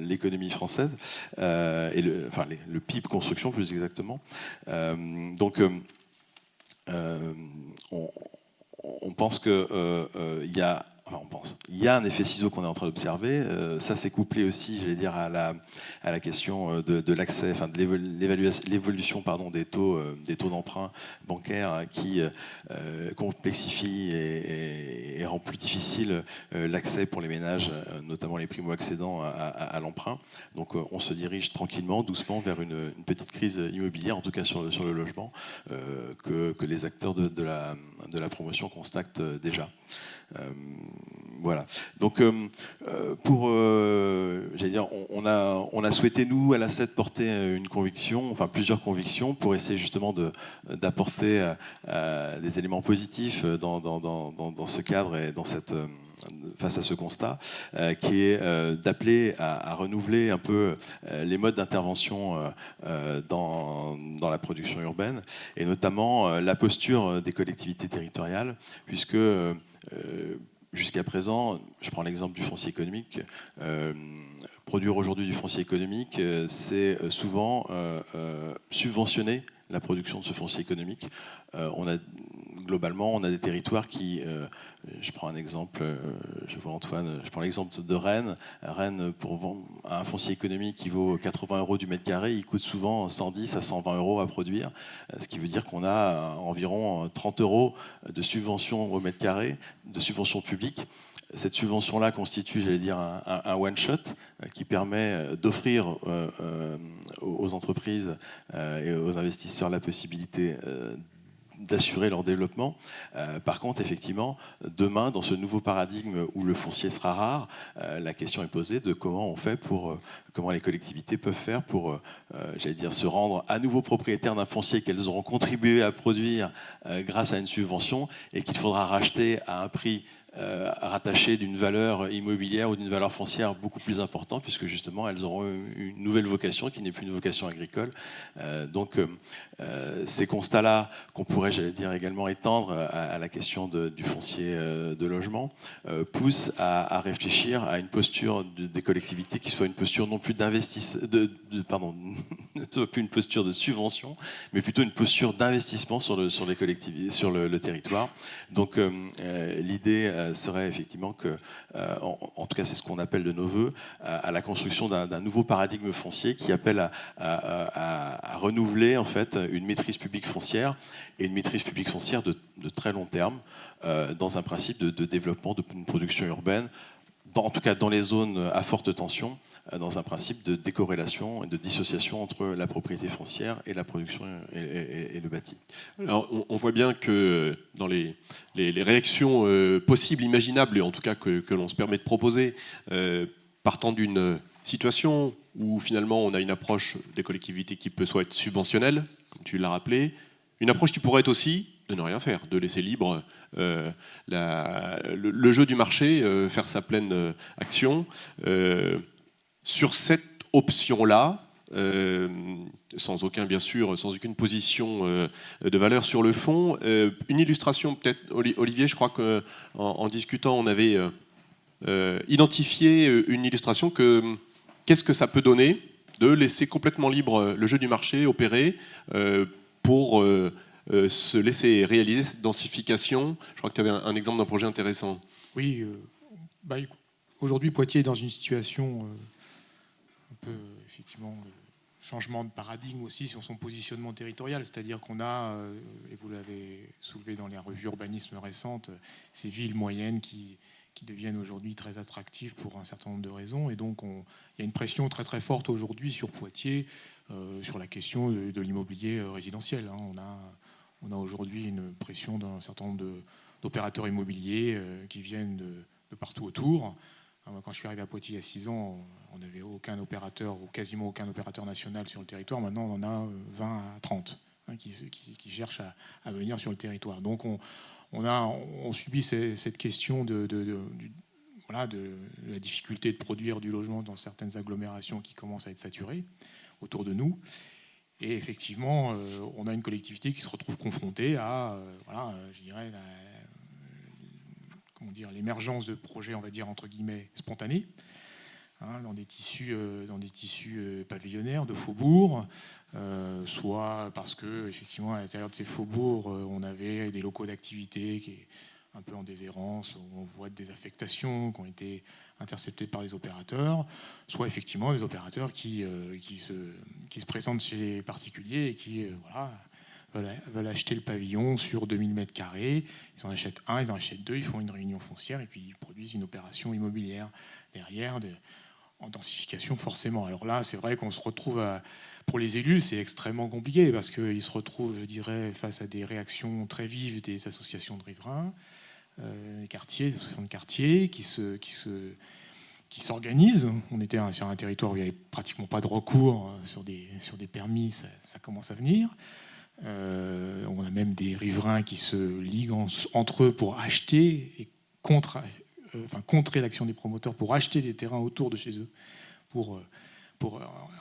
l'économie française, et le PIB construction plus exactement. Donc on pense qu'il y a... Enfin, il y a un effet ciseau qu'on est en train d'observer. Ça, c'est couplé aussi, j'allais dire, à la question de l'accès, enfin de l'évolution des taux d'emprunt bancaire qui complexifie et rend plus difficile l'accès pour les ménages, notamment les primo-accédants à l'emprunt. Donc, on se dirige tranquillement, doucement vers une petite crise immobilière, en tout cas sur le logement, que les acteurs de la promotion constatent déjà. Voilà. Donc, j'allais dire, on a souhaité nous à l'ACET porter une conviction, enfin plusieurs convictions, pour essayer justement d'apporter des éléments positifs dans ce cadre et face à ce constat, qui est d'appeler à renouveler un peu les modes d'intervention dans la production urbaine, et notamment la posture des collectivités territoriales, puisque jusqu'à présent, je prends l'exemple du foncier économique, produire aujourd'hui du foncier économique, c'est souvent subventionner la production de ce foncier économique. Globalement, on a des territoires qui... je prends un exemple, je vois Antoine, je prends l'exemple de Rennes. Rennes, pour vendre un foncier économique qui vaut 80 € du mètre carré, il coûte souvent 110 à 120 € à produire, ce qui veut dire qu'on a environ 30 € de subvention au mètre carré, de subvention publique. Cette subvention-là constitue, j'allais dire, un one-shot qui permet d'offrir aux entreprises et aux investisseurs la possibilité d'assurer leur développement. Par contre, effectivement, demain, dans ce nouveau paradigme où le foncier sera rare, la question est posée de comment les collectivités peuvent faire pour, j'allais dire, se rendre à nouveau propriétaires d'un foncier qu'elles auront contribué à produire grâce à une subvention et qu'il faudra racheter à un prix rattachées d'une valeur immobilière ou d'une valeur foncière beaucoup plus importante, puisque justement elles auront une nouvelle vocation qui n'est plus une vocation agricole. Donc ces constats-là, qu'on pourrait, j'allais dire, également étendre à la question du foncier de logement, poussent à réfléchir à une posture des collectivités qui soit une posture non plus plus une posture de subvention, mais plutôt une posture d'investissement sur les collectivités, sur le territoire. Donc l'idée serait effectivement que, en tout cas c'est ce qu'on appelle de nos voeux, à la construction d'un nouveau paradigme foncier qui appelle à renouveler en fait une maîtrise publique foncière, et une maîtrise publique foncière de très long terme, dans un principe de développement d'une production urbaine, en tout cas dans les zones à forte tension, dans un principe de décorrélation et de dissociation entre la propriété foncière et la production et le bâti. Alors, on voit bien que dans les réactions possibles, imaginables, et en tout cas que l'on se permet de proposer, partant d'une situation où finalement on a une approche des collectivités qui peut soit être subventionnelle, comme tu l'as rappelé, une approche qui pourrait être aussi de ne rien faire, de laisser libre le jeu du marché, faire sa pleine action. Sur cette option-là, sans aucun, bien sûr, sans aucune position de valeur sur le fond, une illustration peut-être, Olivier, je crois qu'en discutant, on avait identifié une illustration qu'est-ce que ça peut donner de laisser complètement libre le jeu du marché opérer pour se laisser réaliser cette densification. Je crois que tu avais un exemple d'un projet intéressant. Oui, aujourd'hui Poitiers est dans une situation un peu effectivement changement de paradigme aussi sur son positionnement territorial, c'est-à-dire qu'on a, et vous l'avez soulevé dans les revues urbanisme récentes, ces villes moyennes qui deviennent aujourd'hui très attractives pour un certain nombre de raisons, et donc il y a une pression très très forte aujourd'hui sur Poitiers sur la question de l'immobilier résidentiel. On a aujourd'hui une pression d'un certain nombre d'opérateurs immobiliers qui viennent de partout autour. Quand je suis arrivé à Poitiers il y a 6 ans, on n'avait aucun opérateur, ou quasiment aucun opérateur national sur le territoire. Maintenant, on en a 20 à 30 qui cherchent à venir sur le territoire. Donc, on subit cette question de la difficulté de produire du logement dans certaines agglomérations qui commencent à être saturées autour de nous. Et effectivement, on a une collectivité qui se retrouve confrontée à, je dirais, l'émergence de projets, on va dire, entre guillemets, spontanés, dans des tissus pavillonnaires de faubourgs, soit parce que, effectivement, à l'intérieur de ces faubourgs, on avait des locaux d'activité qui est un peu en déshérence, où on voit des affectations qui ont été interceptées par les opérateurs, soit effectivement des opérateurs qui se présentent chez les particuliers et qui veulent acheter le pavillon sur 2000 m². Ils en achètent un, ils en achètent deux, ils font une réunion foncière et puis ils produisent une opération immobilière derrière, en densification forcément. Alors là, c'est vrai qu'on se retrouve pour les élus, c'est extrêmement compliqué parce qu'ils se retrouvent, je dirais, face à des réactions très vives des associations de riverains, des quartiers, des associations de quartiers qui s'organisent. On était sur un territoire où il n'y avait pratiquement pas de recours sur des permis, ça commence à venir. On a même des riverains qui se liguent entre eux pour acheter et contrer l'action des promoteurs pour acheter des terrains autour de chez eux pour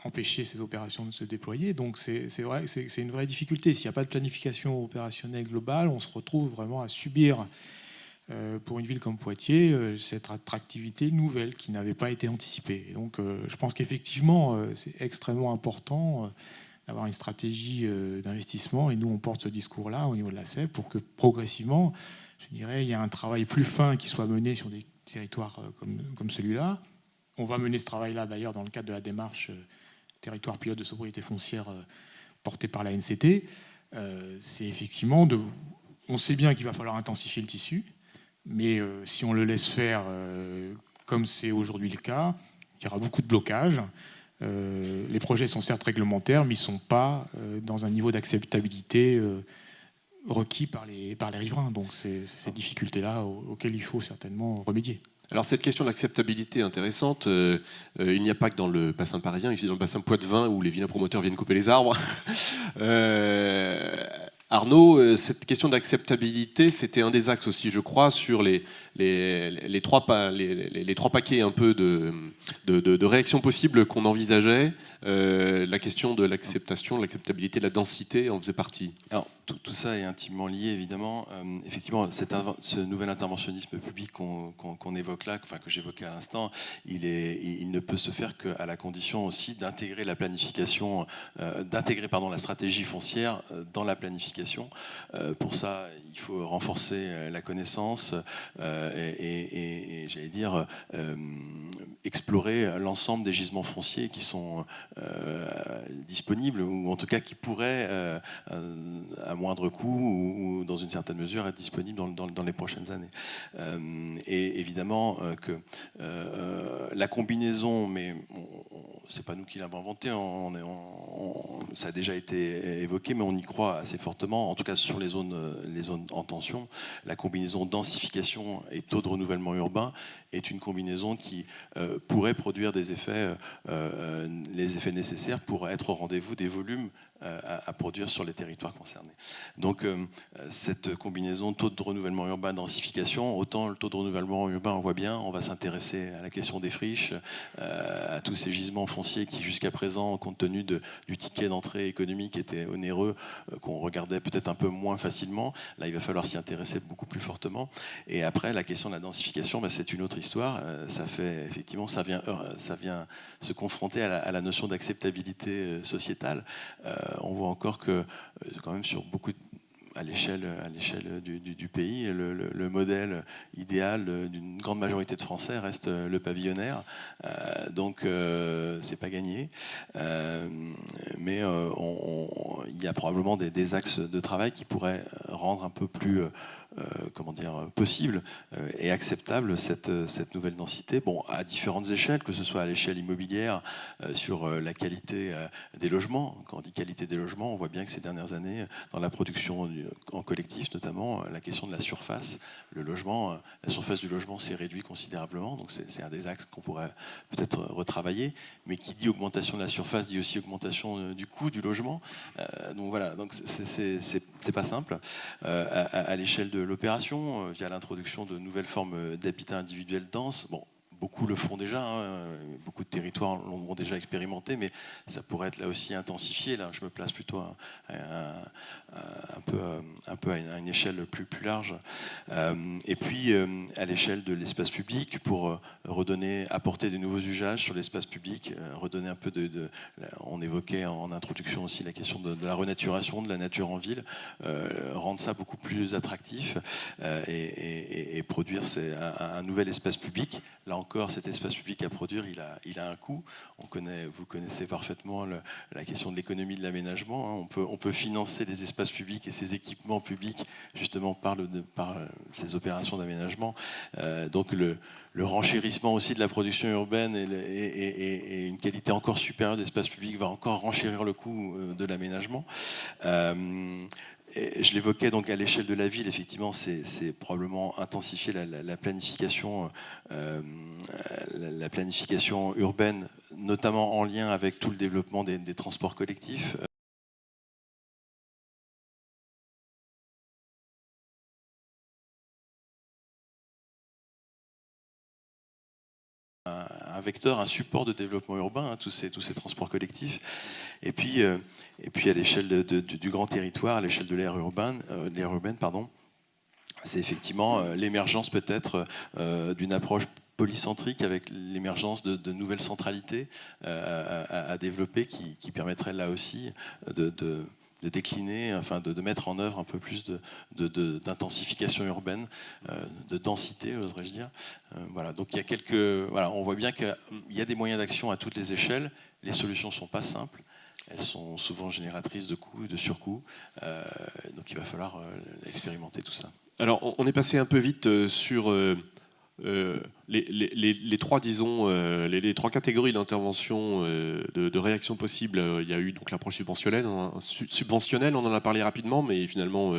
empêcher ces opérations de se déployer. Donc c'est vrai, c'est une vraie difficulté. S'il n'y a pas de planification opérationnelle globale, on se retrouve vraiment à subir pour une ville comme Poitiers cette attractivité nouvelle qui n'avait pas été anticipée. Et donc je pense qu'effectivement c'est extrêmement important d'avoir une stratégie d'investissement, et nous on porte ce discours-là au niveau de la CEP pour que progressivement, je dirais, il y a un travail plus fin qui soit mené sur des territoires comme celui-là. On va mener ce travail-là d'ailleurs dans le cadre de la démarche territoire pilote de sobriété foncière portée par la NCT. C'est effectivement on sait bien qu'il va falloir intensifier le tissu, mais si on le laisse faire comme c'est aujourd'hui le cas, il y aura beaucoup de blocages. Les projets sont certes réglementaires, mais ils ne sont pas dans un niveau d'acceptabilité requis par les riverains. Donc c'est ces difficultés-là auxquelles il faut certainement remédier. Alors cette question d'acceptabilité est intéressante. Il n'y a pas que dans le bassin parisien, il y a dans le bassin poitevin où les vilains promoteurs viennent couper les arbres. Arnaud, cette question d'acceptabilité, c'était un des axes aussi, je crois, sur les trois paquets un peu de réactions possibles qu'on envisageait. La question de l'acceptation, de l'acceptabilité, de la densité en faisait partie. Alors, tout ça est intimement lié, évidemment. Effectivement, ce nouvel interventionnisme public qu'on évoque là, enfin, que j'évoquais à l'instant, il ne peut se faire qu'à la condition aussi d'intégrer la planification, la stratégie foncière dans la planification. Pour ça, il faut renforcer la connaissance et j'allais dire, explorer l'ensemble des gisements fonciers qui sont disponibles, ou en tout cas qui pourraient, à moindre coût ou dans une certaine mesure, être disponibles dans les prochaines années. Et évidemment que la combinaison, mais c'est pas nous qui l'avons inventé, ça a déjà été évoqué, mais on y croit assez fortement, en tout cas sur les zones en tension. La combinaison densification et taux de renouvellement urbain est une combinaison qui pourrait produire des effets, les effets nécessaires pour être au rendez-vous des volumes à produire sur les territoires concernés. Donc cette combinaison taux de renouvellement urbain, densification, autant le taux de renouvellement urbain, on voit bien, on va s'intéresser à la question des friches, à tous ces gisements fonciers qui jusqu'à présent, compte tenu du ticket d'entrée économique étaient onéreux, qu'on regardait peut-être un peu moins facilement. Là, il va falloir s'y intéresser beaucoup plus fortement. Et après, la question de la densification, c'est une autre histoire. Ça fait effectivement, ça vient se confronter à la notion d'acceptabilité sociétale. On voit encore que quand même sur beaucoup à l'échelle du pays, le modèle idéal d'une grande majorité de Français reste le pavillonnaire. Donc c'est pas gagné, mais il y a probablement des axes de travail qui pourraient rendre un peu plus possible et acceptable cette nouvelle densité, à différentes échelles, que ce soit à l'échelle immobilière, sur la qualité des logements. Quand on dit qualité des logements, on voit bien que ces dernières années, dans la production en collectif notamment, la question de la surface, la surface du logement s'est réduite considérablement, donc c'est un des axes qu'on pourrait peut-être retravailler, mais qui dit augmentation de la surface dit aussi augmentation du coût du logement. Donc voilà, donc c'est pas simple. À l'échelle de l'opération, via l'introduction de nouvelles formes d'habitat individuel dense. Beaucoup le font déjà, beaucoup de territoires l'ont déjà expérimenté, mais ça pourrait être là aussi intensifié. Là, je me place plutôt un peu à une échelle plus large. Et puis, à l'échelle de l'espace public, pour apporter de nouveaux usages sur l'espace public, redonner un peu on évoquait en introduction aussi la question de la renaturation, de la nature en ville, rendre ça beaucoup plus attractif et produire un nouvel espace public. Là encore, cet espace public à produire, il a un coût. Vous connaissez parfaitement la question de l'économie de l'aménagement. On peut financer les espaces publics et ces équipements publics justement par ces opérations d'aménagement. Donc le renchérissement aussi de la production urbaine et une qualité encore supérieure d'espace public va encore renchérir le coût de l'aménagement. Je l'évoquais donc à l'échelle de la ville, effectivement, c'est probablement intensifier la planification urbaine, notamment en lien avec tout le développement des transports collectifs. Un vecteur, un support de développement urbain, tous ces transports collectifs. Et puis à l'échelle du grand territoire, à l'échelle de l'aire urbaine, c'est effectivement l'émergence peut-être d'une approche polycentrique avec l'émergence de nouvelles centralités à développer qui permettraient là aussi de décliner, enfin de mettre en œuvre un peu plus d'intensification urbaine, de densité, oserais-je dire. Voilà. Donc il y a on voit bien qu'il y a des moyens d'action à toutes les échelles. Les solutions ne sont pas simples. Elles sont souvent génératrices de coûts et de surcoûts. Donc il va falloir expérimenter tout ça. Alors on est passé un peu vite sur les trois, disons, les trois catégories d'intervention, de réaction possible. Il y a eu donc l'approche subventionnelle, on en a parlé rapidement, mais finalement,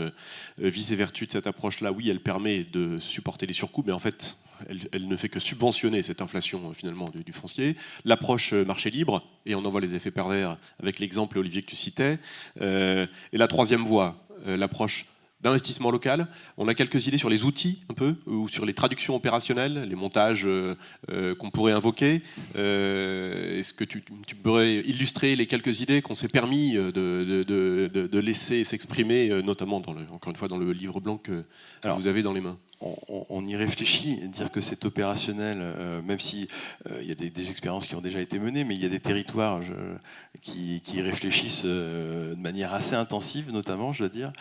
vis et vertu de cette approche-là, oui, elle permet de supporter les surcoûts, mais en fait, elle ne fait que subventionner cette inflation finalement du foncier. L'approche marché libre, et on en voit les effets pervers avec l'exemple, Olivier, que tu citais. Et la troisième voie, l'approche d'investissement local. On a quelques idées sur les outils, un peu, ou sur les traductions opérationnelles, les montages qu'on pourrait invoquer. Est-ce que tu pourrais illustrer les quelques idées qu'on s'est permis de laisser s'exprimer, notamment, encore une fois, dans le livre blanc que vous avez dans les mains ? On y réfléchit, dire que c'est opérationnel, même si il y a des expériences qui ont déjà été menées, mais il y a des territoires qui réfléchissent de manière assez intensive, notamment, je dois dire,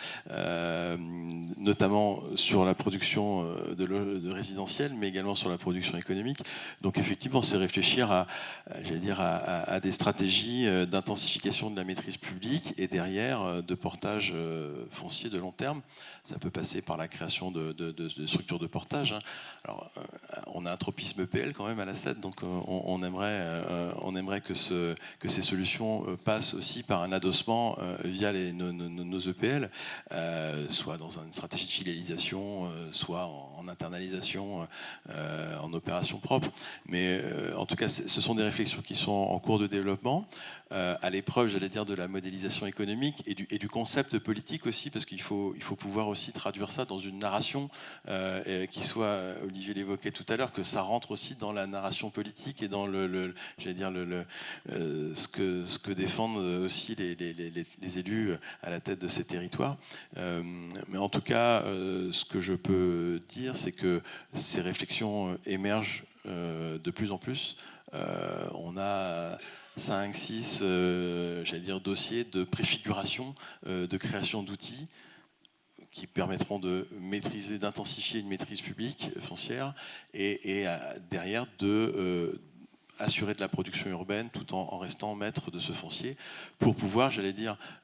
notamment sur la production de résidentiel, mais également sur la production économique. Donc effectivement, c'est réfléchir à des stratégies d'intensification de la maîtrise publique et derrière de portage foncier de long terme. Ça peut passer par la création de structures de portage. Alors, on a un tropisme EPL quand même à la SED, donc on aimerait que ces solutions passent aussi par un adossement via nos EPL, soit dans une stratégie de filialisation, soit en internalisation, en opération propre. Mais en tout cas, ce sont des réflexions qui sont en cours de développement, à l'épreuve, j'allais dire, de la modélisation économique et du concept politique aussi, parce qu'il faut pouvoir aussi traduire ça dans une narration qui soit, Olivier l'évoquait tout à l'heure, que ça rentre aussi dans la narration politique et dans ce que défendent aussi les élus à la tête de ces territoires. Mais en tout cas, ce que je peux dire, c'est que ces réflexions émergent de plus en plus. On a 5, 6, dossiers de préfiguration, de création d'outils qui permettront de maîtriser, d'intensifier une maîtrise publique foncière et derrière assurer de la production urbaine tout en restant maître de ce foncier pour pouvoir,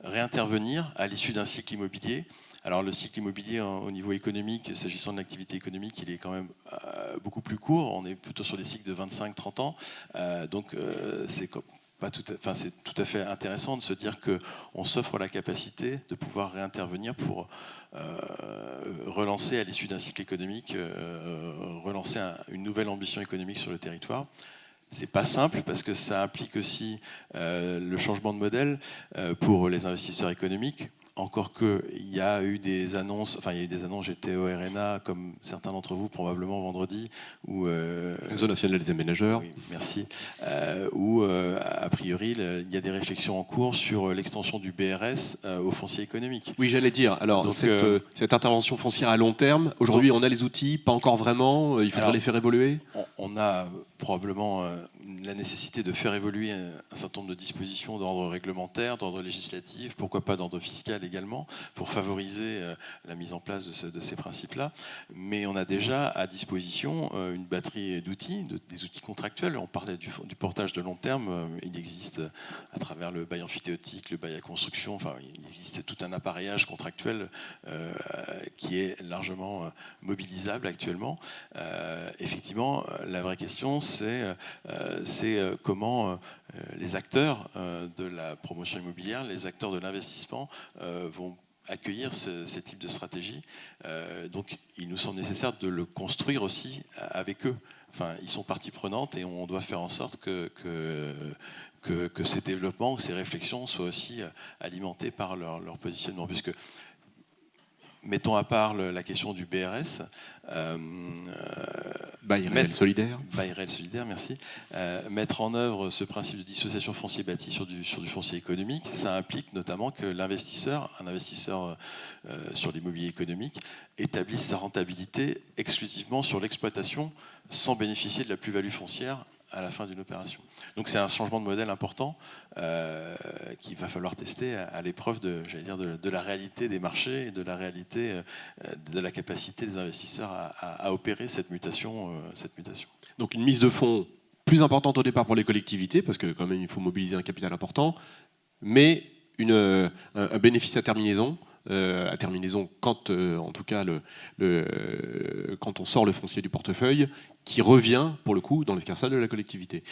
réintervenir à l'issue d'un cycle immobilier. Alors le cycle immobilier au niveau économique, s'agissant de l'activité économique, il est quand même beaucoup plus court. On est plutôt sur des cycles de 25-30 ans. Donc c'est tout à fait intéressant de se dire qu'on s'offre la capacité de pouvoir réintervenir pour relancer à l'issue d'un cycle économique, relancer une nouvelle ambition économique sur le territoire. C'est pas simple parce que ça implique aussi le changement de modèle pour les investisseurs économiques. Encore qu'il y a eu des annonces, j'étais au RNA, comme certains d'entre vous, probablement vendredi. Réseau national des aménageurs. Oui, merci. Où, a priori, il y a des réflexions en cours sur l'extension du BRS au foncier économique. Oui, j'allais dire. Alors, donc, cette intervention foncière à long terme, aujourd'hui, on a les outils, pas encore vraiment, il faudra les faire évoluer. On a probablement la nécessité de faire évoluer un certain nombre de dispositions d'ordre réglementaire, d'ordre législatif, pourquoi pas d'ordre fiscal également, pour favoriser la mise en place de ces principes-là. Mais on a déjà à disposition une batterie d'outils, des outils contractuels. On parlait du portage de long terme. Il existe à travers le bail amphithéotique, le bail à construction, il existe tout un appareillage contractuel qui est largement mobilisable actuellement. Effectivement, la vraie question, c'est comment les acteurs de la promotion immobilière, les acteurs de l'investissement vont accueillir ces types de stratégies. Donc, il nous semble nécessaire de le construire aussi avec eux. Ils sont partie prenante et on doit faire en sorte que ces développements, ces réflexions soient aussi alimentés par leur positionnement. Puisque, mettons à part la question du BRS. Bail réel solidaire. Bail réel solidaire, merci. Mettre en œuvre ce principe de dissociation foncier bâti sur du foncier économique, ça implique notamment que un investisseur sur l'immobilier économique, établisse sa rentabilité exclusivement sur l'exploitation sans bénéficier de la plus-value foncière à la fin d'une opération. Donc c'est un changement de modèle important qu'il va falloir tester à l'épreuve de la réalité des marchés et de la réalité de la capacité des investisseurs à opérer cette mutation. Donc une mise de fonds plus importante au départ pour les collectivités, parce que quand même il faut mobiliser un capital important, mais un bénéfice à terminaison quand, en tout cas, quand on sort le foncier du portefeuille, qui revient, pour le coup, dans l'escarcelle de la collectivité.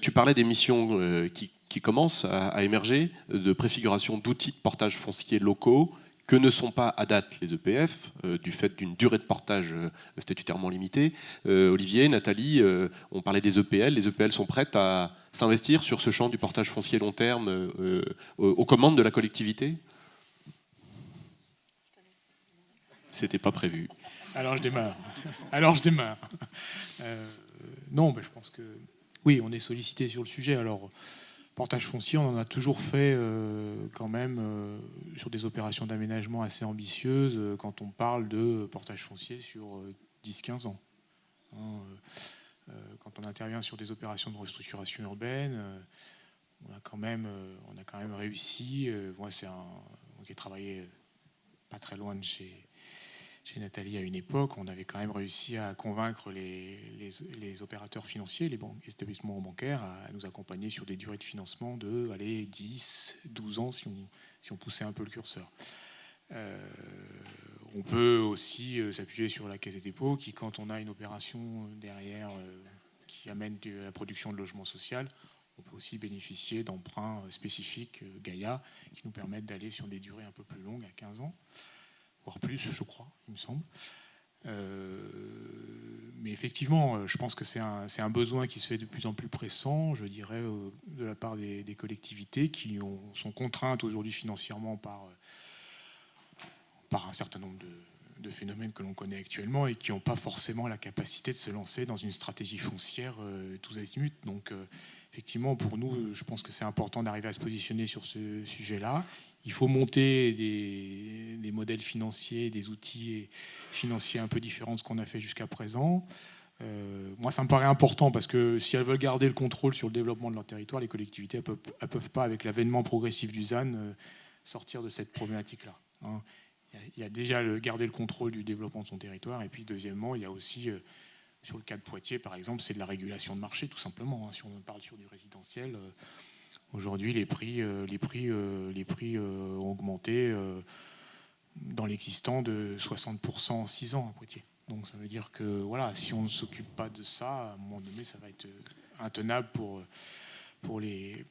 Tu parlais des missions qui commencent à émerger, de préfiguration d'outils de portage foncier locaux, que ne sont pas à date les EPF, du fait d'une durée de portage statutairement limitée. Olivier, Nathalie, on parlait des EPL. Les EPL sont prêtes à s'investir sur ce champ du portage foncier long terme aux commandes de la collectivité ? C'était pas prévu. Alors je démarre. Non, je pense que oui, on est sollicité sur le sujet. Alors, portage foncier, on en a toujours fait quand même sur des opérations d'aménagement assez ambitieuses quand on parle de portage foncier sur 10-15 ans. Quand on intervient sur des opérations de restructuration urbaine, on a quand même réussi. Moi, j'ai travaillé pas très loin de chez Nathalie à une époque, on avait quand même réussi à convaincre les opérateurs financiers, les établissements bancaires, à nous accompagner sur des durées de financement de 10, 12 ans si on poussait un peu le curseur. On peut aussi s'appuyer sur la Caisse des dépôts qui, quand on a une opération derrière qui amène de la production de logement social, on peut aussi bénéficier d'emprunts spécifiques Gaïa qui nous permettent d'aller sur des durées un peu plus longues, à 15 ans, voire plus, je crois, il me semble. Mais effectivement, je pense que c'est un besoin qui se fait de plus en plus pressant, je dirais, de la part des collectivités qui sont contraintes aujourd'hui financièrement par un certain nombre de phénomènes que l'on connaît actuellement et qui n'ont pas forcément la capacité de se lancer dans une stratégie foncière tous azimuts. Donc effectivement, pour nous, je pense que c'est important d'arriver à se positionner sur ce sujet-là. Il faut monter des modèles financiers, des outils financiers un peu différents de ce qu'on a fait jusqu'à présent. Moi, ça me paraît important parce que si elles veulent garder le contrôle sur le développement de leur territoire, les collectivités ne peuvent pas, avec l'avènement progressif du ZAN, sortir de cette problématique-là. Hein. Il y a déjà garder le contrôle du développement de son territoire. Et puis, deuxièmement, il y a aussi, sur le cas de Poitiers, par exemple, c'est de la régulation de marché, tout simplement. Hein. Si on parle sur du résidentiel, aujourd'hui, les prix ont augmenté dans l'existant de 60% en 6 ans à Poitiers. Donc, ça veut dire que voilà, si on ne s'occupe pas de ça, à un moment donné, ça va être intenable pour les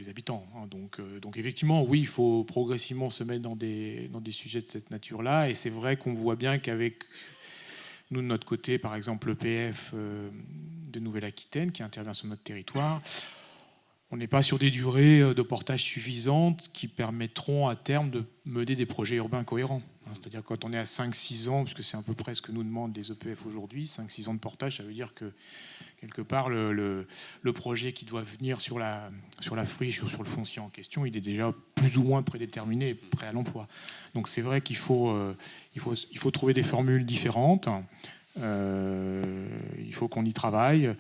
habitants. Donc effectivement, oui, il faut progressivement se mettre dans des sujets de cette nature-là. Et c'est vrai qu'on voit bien qu'avec nous, de notre côté, par exemple, l'EPF de Nouvelle-Aquitaine, qui intervient sur notre territoire, on n'est pas sur des durées de portage suffisantes qui permettront à terme de mener des projets urbains cohérents. C'est-à-dire quand on est à 5-6 ans, puisque c'est à peu près ce que nous demandent les EPF aujourd'hui, 5-6 ans de portage, ça veut dire que quelque part, le projet qui doit venir sur la friche ou sur le foncier en question, il est déjà plus ou moins prédéterminé et prêt à l'emploi. Donc c'est vrai qu'il faut trouver des formules différentes. Il faut qu'on y travaille.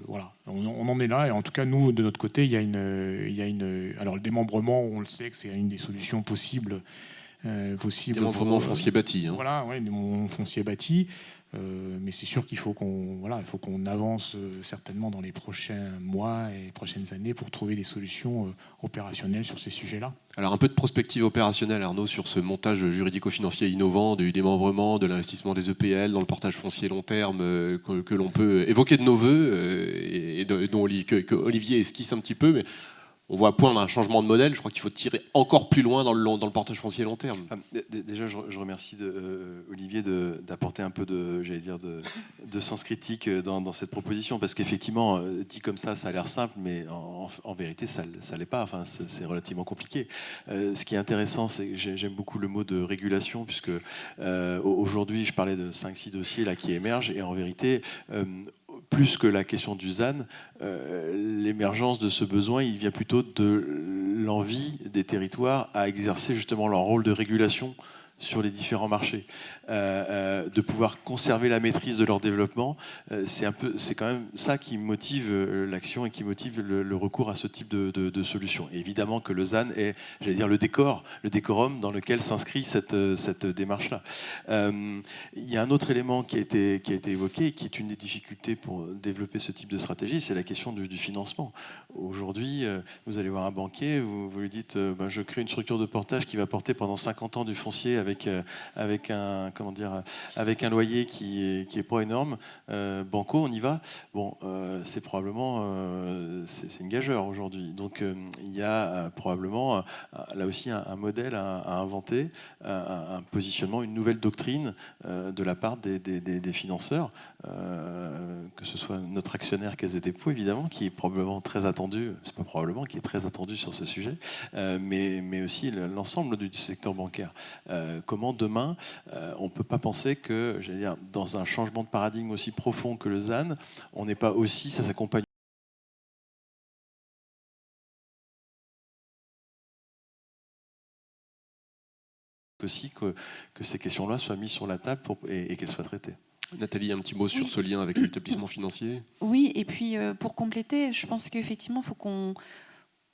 Voilà, on en est là. Et en tout cas, nous, de notre côté, il y a une. Alors le démembrement, on le sait que c'est une des solutions possibles. Démembrement foncier bâti. Hein. Voilà, ouais, démembrement foncier bâti. Mais c'est sûr qu'il faut qu'on avance certainement dans les prochains mois et prochaines années pour trouver des solutions opérationnelles sur ces sujets-là. Alors un peu de prospective opérationnelle, Arnaud, sur ce montage juridico-financier innovant du démembrement, de l'investissement des EPL dans le portage foncier long terme que l'on peut évoquer de nos voeux et que Olivier esquisse un petit peu, mais on voit poindre un changement de modèle. Je crois qu'il faut tirer encore plus loin dans le portage foncier long terme. Déjà, je remercie Olivier d'apporter un peu de sens critique dans cette proposition, parce qu'effectivement, dit comme ça a l'air simple, mais en vérité, ça ne l'est pas. Enfin, c'est relativement compliqué. Ce qui est intéressant, c'est que j'aime beaucoup le mot de régulation, puisque aujourd'hui, je parlais de 5-6 dossiers là, qui émergent, et en vérité, plus que la question du ZAN, l'émergence de ce besoin, il vient plutôt de l'envie des territoires à exercer justement leur rôle de régulation sur les différents marchés, de pouvoir conserver la maîtrise de leur développement. C'est quand même ça qui motive l'action et qui motive le recours à ce type de solution. Et évidemment que le ZAN est, j'allais dire, le décorum dans lequel s'inscrit cette démarche-là. Il y a un autre élément qui a été évoqué et qui est une des difficultés pour développer ce type de stratégie, c'est la question du financement. Aujourd'hui, vous allez voir un banquier, vous lui dites je crée une structure de portage qui va porter pendant 50 ans du foncier avec un loyer qui est pas énorme. Banco, on y va. Bon, c'est probablement c'est une gageure aujourd'hui. Donc il y a probablement là aussi un modèle à inventer, un positionnement, une nouvelle doctrine de la part des financeurs, que ce soit notre actionnaire Caisse des dépôts évidemment, qui est probablement très attendu, c'est pas probablement, qui est très attendu sur ce sujet, mais aussi l'ensemble du secteur bancaire. Comment demain, on ne peut pas penser que, j'allais dire, dans un changement de paradigme aussi profond que le ZAN, on n'est pas aussi, ça s'accompagne aussi que ces questions-là soient mises sur la table et qu'elles soient traitées. Nathalie, un petit mot sur ce lien avec les établissements financiers ? Oui, et puis pour compléter, je pense qu'effectivement, il faut qu'on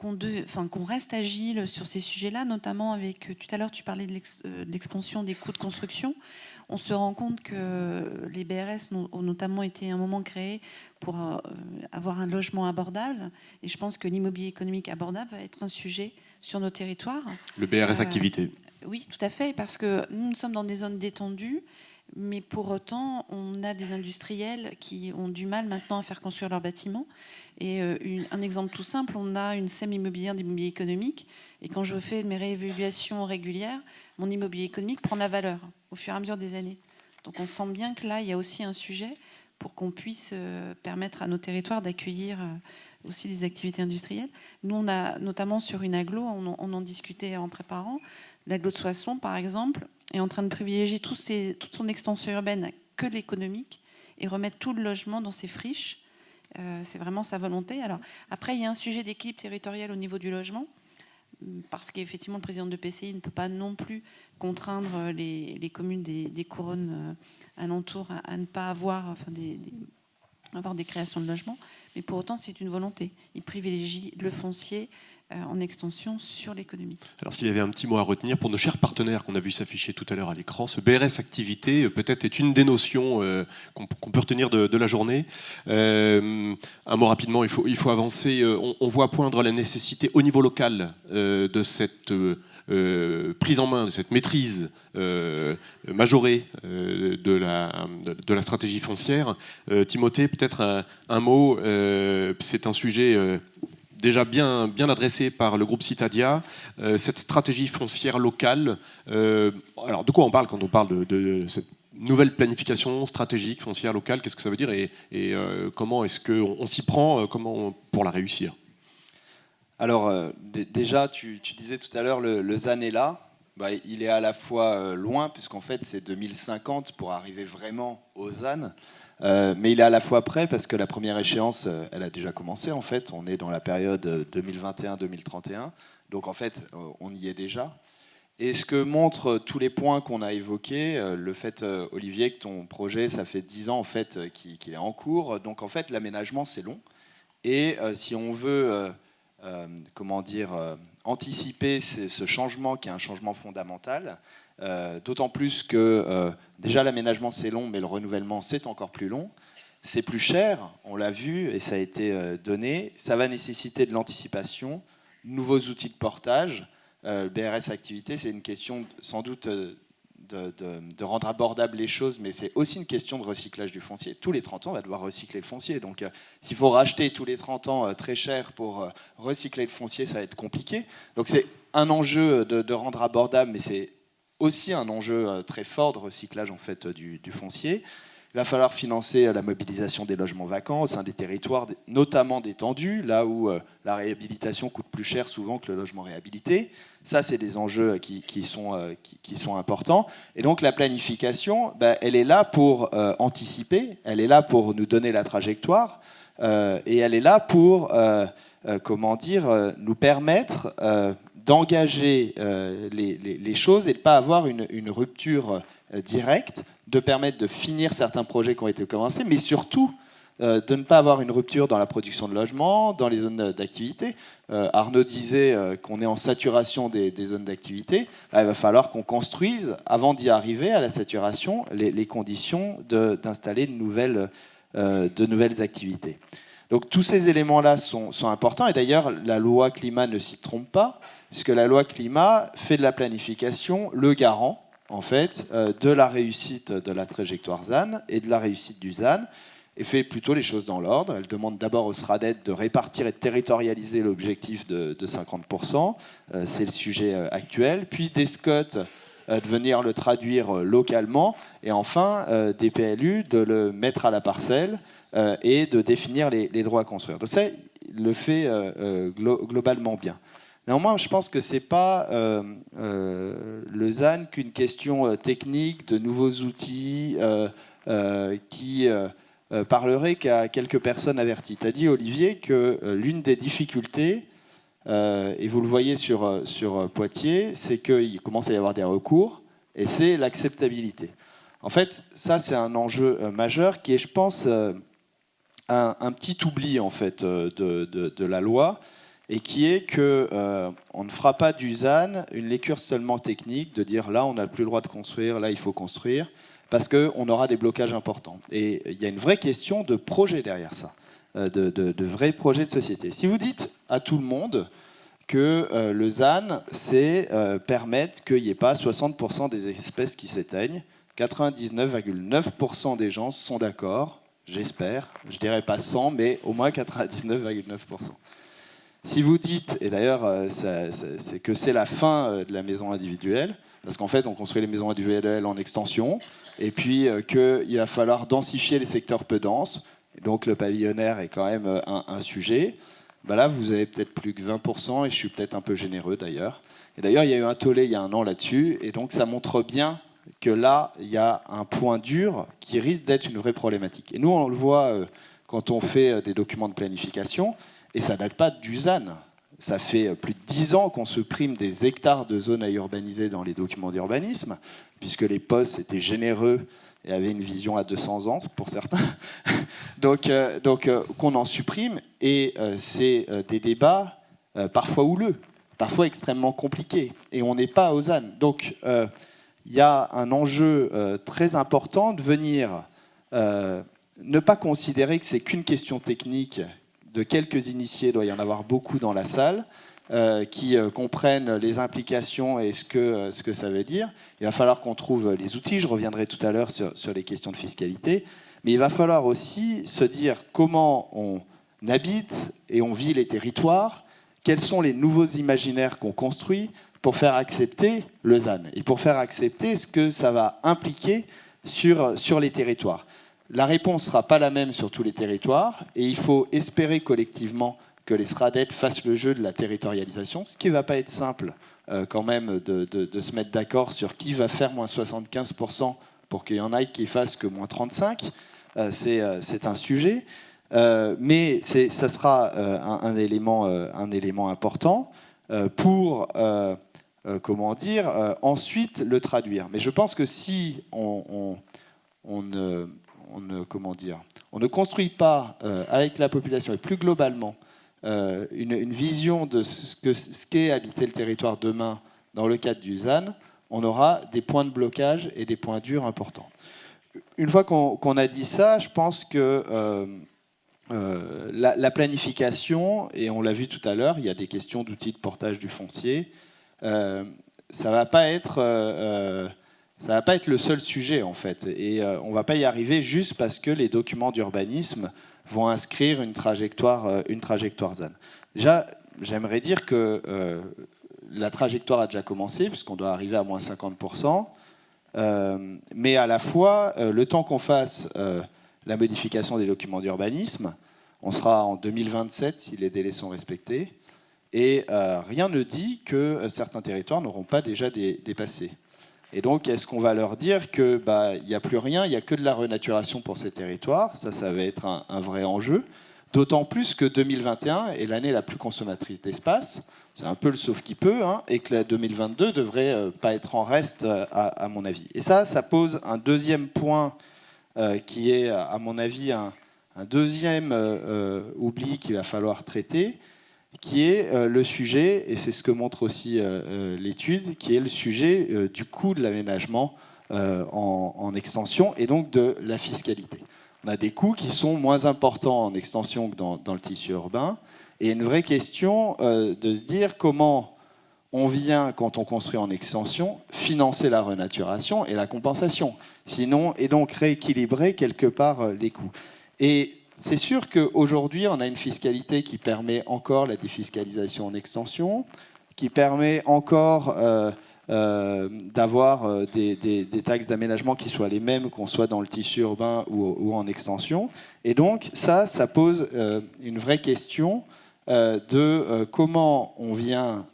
qu'on reste agile sur ces sujets-là, notamment avec, tout à l'heure tu parlais de l'expansion des coûts de construction. On se rend compte que les BRS ont notamment été un moment créés pour avoir un logement abordable. Et je pense que l'immobilier économique abordable va être un sujet sur nos territoires. Le BRS activité. Oui, tout à fait, parce que nous sommes dans des zones détendues, mais pour autant, on a des industriels qui ont du mal maintenant à faire construire leurs bâtiments. Et un exemple tout simple, on a une SEM immobilière d'immobilier économique, et quand je fais mes réévaluations régulières, mon immobilier économique prend de la valeur au fur et à mesure des années. Donc on sent bien que là, il y a aussi un sujet pour qu'on puisse permettre à nos territoires d'accueillir aussi des activités industrielles. Nous, on a notamment sur une agglo, on en discutait en préparant, l'agglo de Soissons, par exemple, est en train de privilégier toute son extension urbaine que l'économique et remettre tout le logement dans ses friches. C'est vraiment sa volonté. Alors, après, il y a un sujet d'équilibre territorial au niveau du logement, parce qu'effectivement, le président de PCI ne peut pas non plus contraindre les communes des couronnes alentours à ne pas avoir, avoir des créations de logements. Mais pour autant, c'est une volonté. Il privilégie le foncier en extension sur l'économie. Alors s'il y avait un petit mot à retenir pour nos chers partenaires qu'on a vu s'afficher tout à l'heure à l'écran, ce BRS activité peut-être est une des notions qu'on peut retenir de la journée. Un mot rapidement, il faut avancer. On voit poindre la nécessité au niveau local de cette prise en main, de cette maîtrise majorée de la stratégie foncière. Timothée, peut-être un mot, c'est un sujet déjà bien adressé par le groupe Citadia, cette stratégie foncière locale. Alors de quoi on parle quand on parle de cette nouvelle planification stratégique foncière locale? Qu'est-ce que ça veut dire et comment est-ce qu'on s'y prend pour la réussir? Alors déjà, tu disais tout à l'heure, le ZAN est là. Il est à la fois loin, puisqu'en fait c'est 2050 pour arriver vraiment au ZAN. Mais il est à la fois prêt parce que la première échéance, elle a déjà commencé en fait. On est dans la période 2021-2031. Donc en fait, on y est déjà. Et ce que montrent tous les points qu'on a évoqués, le fait, Olivier, que ton projet, ça fait 10 ans en fait qu'il est en cours. Donc en fait, l'aménagement, c'est long. Et si on veut, anticiper ce changement qui est un changement fondamental, d'autant plus que déjà l'aménagement c'est long, mais le renouvellement c'est encore plus long. C'est plus cher, on l'a vu et ça a été donné. Ça va nécessiter de l'anticipation, nouveaux outils de portage. Le BRS activité, c'est une question sans doute de rendre abordables les choses, mais c'est aussi une question de recyclage du foncier. Tous les 30 ans, on va devoir recycler le foncier. Donc s'il faut racheter tous les 30 ans très cher pour recycler le foncier, ça va être compliqué. Donc c'est un enjeu de rendre abordable, mais c'est aussi un enjeu très fort de recyclage en fait, du foncier. Il va falloir financer la mobilisation des logements vacants au sein des territoires, notamment détendus, là où la réhabilitation coûte plus cher souvent que le logement réhabilité. Ça, c'est des enjeux qui sont importants. Et donc la planification, elle est là pour anticiper, elle est là pour nous donner la trajectoire, et elle est là pour nous permettre d'engager les choses et de ne pas avoir une rupture directe, de permettre de finir certains projets qui ont été commencés, mais surtout de ne pas avoir une rupture dans la production de logements, dans les zones d'activité. Arnaud disait qu'on est en saturation des zones d'activité. Là, il va falloir qu'on construise, avant d'y arriver à la saturation, les conditions d'installer de nouvelles activités. Donc tous ces éléments-là sont importants, et d'ailleurs la loi climat ne s'y trompe pas, puisque la loi climat fait de la planification le garant en fait, de la réussite de la trajectoire ZAN et de la réussite du ZAN, et fait plutôt les choses dans l'ordre. Elle demande d'abord au SRADET de répartir et de territorialiser l'objectif de 50%, c'est le sujet actuel, puis des SCOT de venir le traduire localement, et enfin des PLU de le mettre à la parcelle et de définir les droits à construire. Donc ça, il le fait globalement bien. Néanmoins, je pense que ce n'est pas le ZAN qu'une question technique, de nouveaux outils qui parlerait qu'à quelques personnes averties. Tu as dit, Olivier, que l'une des difficultés, et vous le voyez sur Poitiers, c'est qu'il commence à y avoir des recours, et c'est l'acceptabilité. En fait, ça, c'est un enjeu majeur qui est, je pense, un petit oubli en fait, de la loi. et qui est que on ne fera pas du ZAN une lecture seulement technique, de dire là on n'a plus le droit de construire, là il faut construire, parce qu'on aura des blocages importants. Et il y a une vraie question de projet derrière ça, de vrais projets de société. Si vous dites à tout le monde que le ZAN, c'est permettre qu'il n'y ait pas 60% des espèces qui s'éteignent, 99,9% des gens sont d'accord, j'espère, je dirais pas 100, mais au moins 99,9%. Si vous dites, et d'ailleurs c'est que c'est la fin de la maison individuelle, parce qu'en fait on construit les maisons individuelles en extension, et puis qu'il va falloir densifier les secteurs peu denses, et donc le pavillonnaire est quand même un sujet, ben là vous avez peut-être plus que 20%, et je suis peut-être un peu généreux d'ailleurs. Et d'ailleurs il y a eu un tollé il y a un an là-dessus, et donc ça montre bien que là, il y a un point dur qui risque d'être une vraie problématique. Et nous, on le voit quand on fait des documents de planification, et ça ne date pas du ZAN. Ça fait plus de 10 ans qu'on se prime des hectares de zones à urbaniser dans les documents d'urbanisme, puisque les POS étaient généreux et avaient une vision à 200 ans pour certains. donc qu'on en supprime, et c'est des débats parfois houleux, parfois extrêmement compliqués, et on n'est pas au ZAN. Donc, il y a un enjeu très important de venir ne pas considérer que c'est qu'une question technique de quelques initiés, il doit y en avoir beaucoup dans la salle, qui comprennent les implications et ce que ça veut dire. Il va falloir qu'on trouve les outils, je reviendrai tout à l'heure sur les questions de fiscalité, mais il va falloir aussi se dire comment on habite et on vit les territoires, quels sont les nouveaux imaginaires qu'on construit, pour faire accepter le ZAN et pour faire accepter ce que ça va impliquer sur les territoires. La réponse ne sera pas la même sur tous les territoires, et il faut espérer collectivement que les SRADET fassent le jeu de la territorialisation, ce qui ne va pas être simple quand même de se mettre d'accord sur qui va faire moins 75% pour qu'il y en ait qui fassent que moins 35%. C'est un sujet, mais ça sera un élément important pour ensuite le traduire. Mais je pense que si on ne construit pas avec la population et plus globalement une vision de ce qu'est habiter le territoire demain dans le cadre du ZAN, on aura des points de blocage et des points durs importants. Une fois qu'on a dit ça, je pense que la planification, et on l'a vu tout à l'heure, il y a des questions d'outils de portage du foncier, ça va pas être le seul sujet en fait, et on va pas y arriver juste parce que les documents d'urbanisme vont inscrire une trajectoire ZAN. Déjà, j'aimerais dire que la trajectoire a déjà commencé puisqu'on doit arriver à moins 50%, mais à la fois le temps qu'on fasse la modification des documents d'urbanisme, on sera en 2027 si les délais sont respectés. Et rien ne dit que certains territoires n'auront pas déjà dépassé. Et donc, est-ce qu'on va leur dire qu'il n'y a plus rien, il n'y a que de la renaturation pour ces territoires? Ça va être un vrai enjeu. D'autant plus que 2021 est l'année la plus consommatrice d'espace. C'est un peu le sauf qui peut, hein, et que la 2022 ne devrait pas être en reste, à mon avis. Et ça pose un deuxième point qui est, à mon avis, un deuxième oubli qu'il va falloir traiter, qui est le sujet, et c'est ce que montre aussi l'étude, qui est le sujet du coût de l'aménagement en extension et donc de la fiscalité. On a des coûts qui sont moins importants en extension que dans le tissu urbain, et une vraie question de se dire comment on vient, quand on construit en extension, financer la renaturation et la compensation, sinon, et donc rééquilibrer quelque part les coûts. Et c'est sûr qu'aujourd'hui, on a une fiscalité qui permet encore la défiscalisation en extension, qui permet encore d'avoir des taxes d'aménagement qui soient les mêmes qu'on soit dans le tissu urbain ou en extension. Et donc, ça pose une vraie question de comment on vient,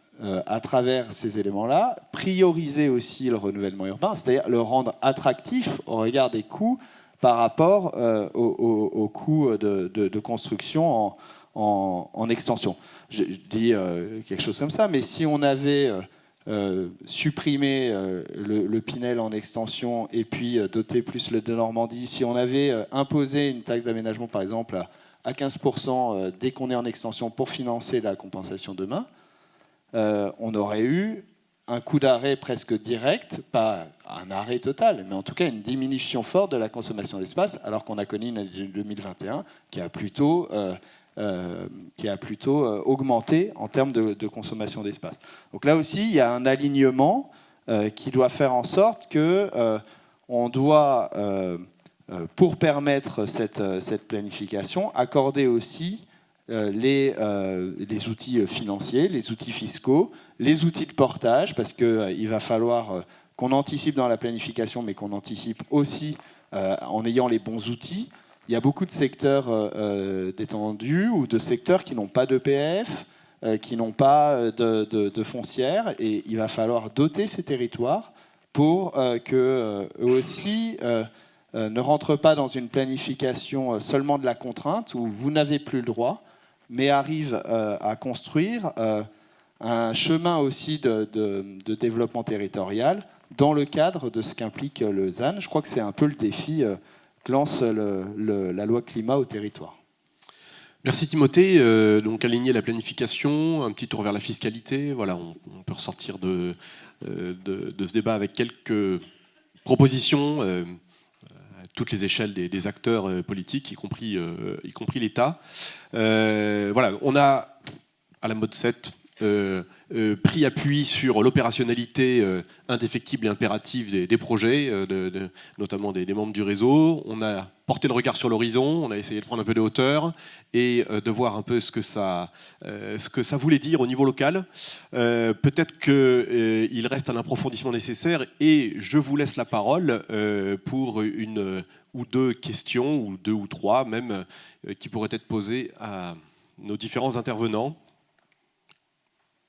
à travers ces éléments-là, prioriser aussi le renouvellement urbain, c'est-à-dire le rendre attractif au regard des coûts par rapport aux coûts de construction en extension. Je dis quelque chose comme ça, mais si on avait supprimé le Pinel en extension et puis doté plus le de Normandie, si on avait imposé une taxe d'aménagement, par exemple, à 15% dès qu'on est en extension pour financer la compensation demain, on aurait eu un coup d'arrêt presque direct, pas un arrêt total, mais en tout cas une diminution forte de la consommation d'espace, alors qu'on a connu une année 2021 qui a plutôt augmenté en termes de consommation d'espace. Donc là aussi, il y a un alignement qui doit faire en sorte que on doit, pour permettre cette planification, accorder aussi les outils financiers, les outils fiscaux, les outils de portage, parce qu'il va falloir qu'on anticipe dans la planification, mais qu'on anticipe aussi en ayant les bons outils. Il y a beaucoup de secteurs détendus ou de secteurs qui n'ont pas d'EPF, qui n'ont pas de foncière, et il va falloir doter ces territoires pour qu'eux aussi ne rentrent pas dans une planification seulement de la contrainte, où vous n'avez plus le droit, mais arrivent à construire un chemin aussi de développement territorial dans le cadre de ce qu'implique le ZAN. Je crois que c'est un peu le défi que lance la loi climat au territoire. Merci Timothée. Donc aligner la planification, un petit tour vers la fiscalité. Voilà, on peut ressortir de ce débat avec quelques propositions à toutes les échelles des acteurs politiques, y compris l'État. Voilà, on a à la mode 7 pris appui sur l'opérationnalité indéfectible et impérative des projets, notamment des membres du réseau. On a porté le regard sur l'horizon, on a essayé de prendre un peu de hauteur et de voir un peu ce que ça voulait dire au niveau local. Peut-être qu'il reste un approfondissement nécessaire et je vous laisse la parole pour une ou deux questions, ou deux ou trois même, qui pourraient être posées à nos différents intervenants.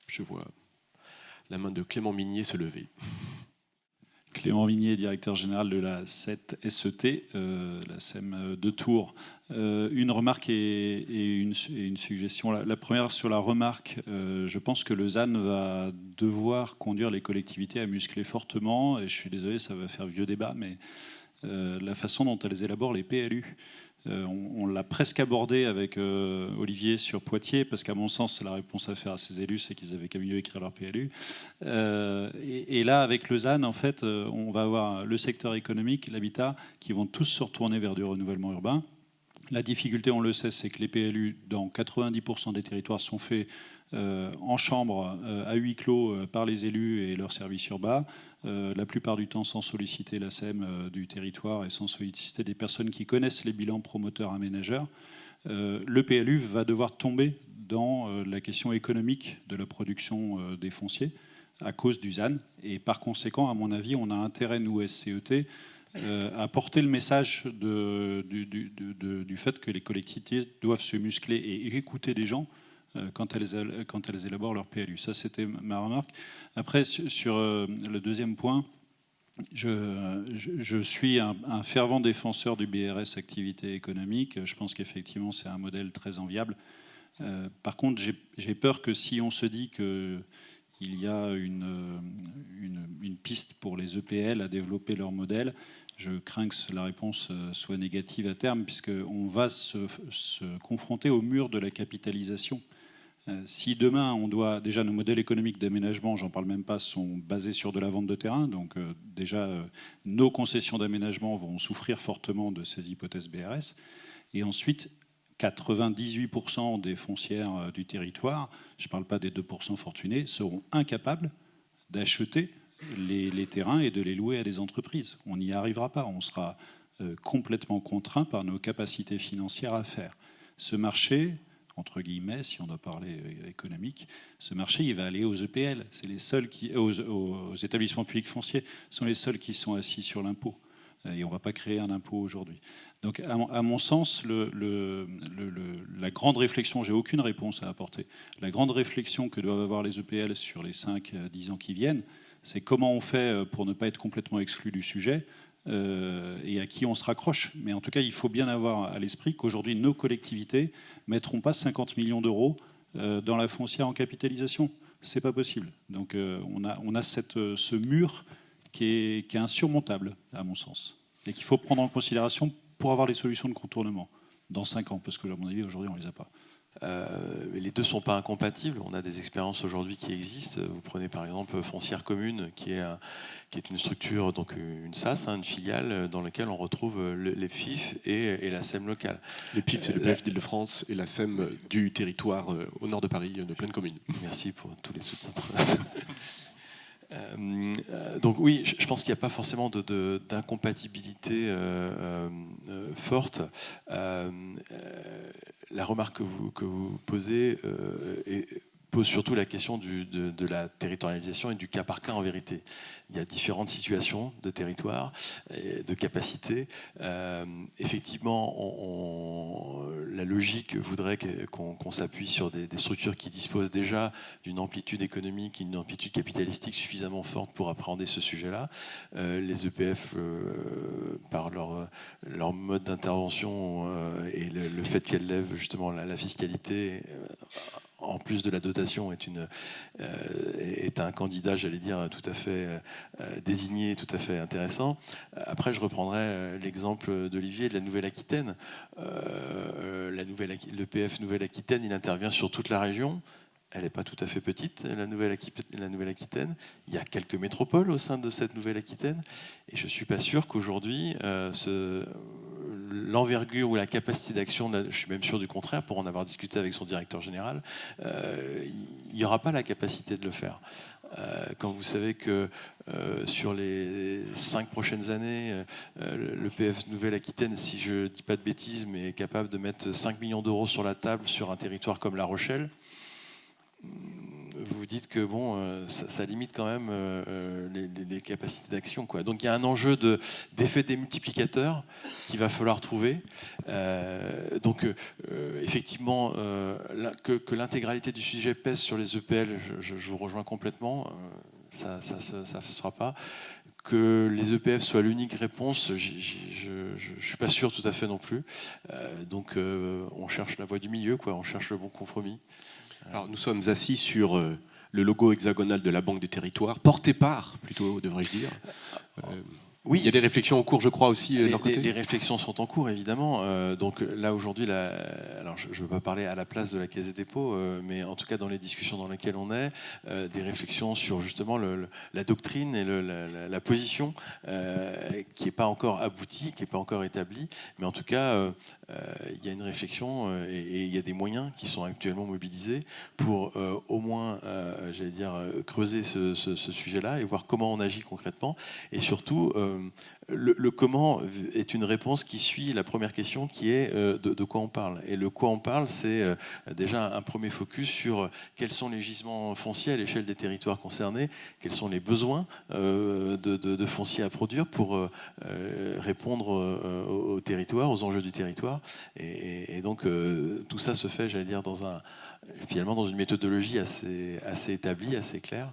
Je vois la main de Clément Minier se lever. Clément Minier, directeur général de la 7 SET, la SEM de Tours. Une remarque et une suggestion. La première sur la remarque, je pense que le ZAN va devoir conduire les collectivités à muscler fortement, et je suis désolé, ça va faire vieux débat, mais la façon dont elles élaborent les PLU. On l'a presque abordé avec Olivier sur Poitiers, parce qu'à mon sens, la réponse à faire à ces élus, c'est qu'ils avaient qu'à mieux écrire leur PLU. Et là, avec le ZAN, en fait, on va avoir le secteur économique, l'habitat, qui vont tous se retourner vers du renouvellement urbain. La difficulté, on le sait, c'est que les PLU, dans 90% des territoires, sont faits en chambre, à huis clos, par les élus et leurs services urbains. La plupart du temps sans solliciter la SEM du territoire et sans solliciter des personnes qui connaissent les bilans promoteurs aménageurs. Le PLU va devoir tomber dans la question économique de la production des fonciers à cause du ZAN. Et par conséquent, à mon avis, on a intérêt, nous, SCET, à porter le message du fait que les collectivités doivent se muscler et écouter des gens quand elles élaborent leur PLU. Ça, c'était ma remarque. Après, sur le deuxième point, je suis un fervent défenseur du BRS activité économique. Je pense qu'effectivement, c'est un modèle très enviable. Par contre, j'ai peur que si on se dit qu'il y a une piste pour les EPL à développer leur modèle, je crains que la réponse soit négative à terme, puisqu'on va se confronter au mur de la capitalisation. Si demain, déjà nos modèles économiques d'aménagement, j'en parle même pas, sont basés sur de la vente de terrain, donc déjà nos concessions d'aménagement vont souffrir fortement de ces hypothèses BRS. Et ensuite, 98% des foncières du territoire, je ne parle pas des 2% fortunés, seront incapables d'acheter les terrains et de les louer à des entreprises. On n'y arrivera pas, on sera complètement contraint par nos capacités financières à faire. Ce marché, entre guillemets, si on doit parler économique, ce marché, il va aller aux EPL. C'est les seuls aux établissements publics fonciers, sont les seuls qui sont assis sur l'impôt. Et on ne va pas créer un impôt aujourd'hui. Donc, à mon sens, la grande réflexion, j'ai aucune réponse à apporter, la grande réflexion que doivent avoir les EPL sur les 5-10 ans qui viennent, c'est comment on fait pour ne pas être complètement exclu du sujet et à qui on se raccroche. Mais en tout cas, il faut bien avoir à l'esprit qu'aujourd'hui, nos collectivités ne mettront pas 50 millions d'euros dans la foncière en capitalisation. Ce n'est pas possible. Donc on a ce mur qui est insurmontable, à mon sens, et qu'il faut prendre en considération pour avoir les solutions de contournement. dans 5 ans? Parce que, à mon avis, aujourd'hui, on ne les a pas. Les deux ne sont pas incompatibles. On a des expériences aujourd'hui qui existent. Vous prenez par exemple Foncière Commune, qui est une structure, donc une SAS, une filiale, dans laquelle on retrouve les FIF et la SEM locale. Les PIF, c'est le PF d'Île-de-France et la SEM du territoire au nord de Paris, de pleine commune. Merci pour tous les sous-titres. Donc oui, je pense qu'il n'y a pas forcément d'incompatibilité forte. La remarque que vous posez pose surtout la question de la territorialisation et du cas par cas en vérité. Il y a différentes situations de territoire, et de capacité. Effectivement, la logique voudrait qu'on s'appuie sur des structures qui disposent déjà d'une amplitude économique, une amplitude capitalistique suffisamment forte pour appréhender ce sujet-là. Les EPF, par leur mode d'intervention et le fait qu'elles lèvent justement la fiscalité, en plus de la dotation, est un candidat, j'allais dire, tout à fait désigné, tout à fait intéressant. Après, je reprendrai l'exemple d'Olivier de la Nouvelle-Aquitaine. L'EPF Nouvelle-Aquitaine, il intervient sur toute la région. Elle n'est pas tout à fait petite, la Nouvelle-Aquitaine. Il y a quelques métropoles au sein de cette Nouvelle-Aquitaine. Et je ne suis pas sûr qu'aujourd'hui, l'envergure ou la capacité d'action, je suis même sûr du contraire, pour en avoir discuté avec son directeur général, il n'y aura pas la capacité de le faire. Quand vous savez que sur les 5 prochaines années, le PF Nouvelle-Aquitaine, si je ne dis pas de bêtises, mais est capable de mettre 5 millions d'euros sur la table sur un territoire comme La Rochelle, vous vous dites que bon, ça limite quand même les capacités d'action, quoi. Donc il y a un enjeu d'effet démultiplicateur qu'il va falloir trouver. Effectivement, que l'intégralité du sujet pèse sur les EPL, je vous rejoins complètement. Ça ne se fera pas. Que les EPF soient l'unique réponse, je ne suis pas sûr tout à fait non plus. On cherche la voie du milieu, quoi. On cherche le bon compromis. Alors, nous sommes assis sur le logo hexagonal de la Banque des Territoires, porté par, plutôt, devrais-je dire. Oui, il y a des réflexions en cours, je crois, aussi, de leur côté. Les réflexions sont en cours, évidemment. Donc là, aujourd'hui, alors je ne veux pas parler à la place de la Caisse des dépôts, mais en tout cas, dans les discussions dans lesquelles on est, des réflexions sur justement la doctrine et la position qui n'est pas encore aboutie, qui n'est pas encore établie. Mais en tout cas, il y a une réflexion et il y a des moyens qui sont actuellement mobilisés pour au moins, j'allais dire, creuser ce sujet-là et voir comment on agit concrètement. Et surtout, le comment est une réponse qui suit la première question qui est de quoi on parle. Et le quoi on parle, c'est déjà un premier focus sur quels sont les gisements fonciers à l'échelle des territoires concernés, quels sont les besoins de foncier à produire pour répondre au territoire, aux enjeux du territoire. Et donc tout ça se fait, j'allais dire, finalement dans une méthodologie assez établie, assez claire.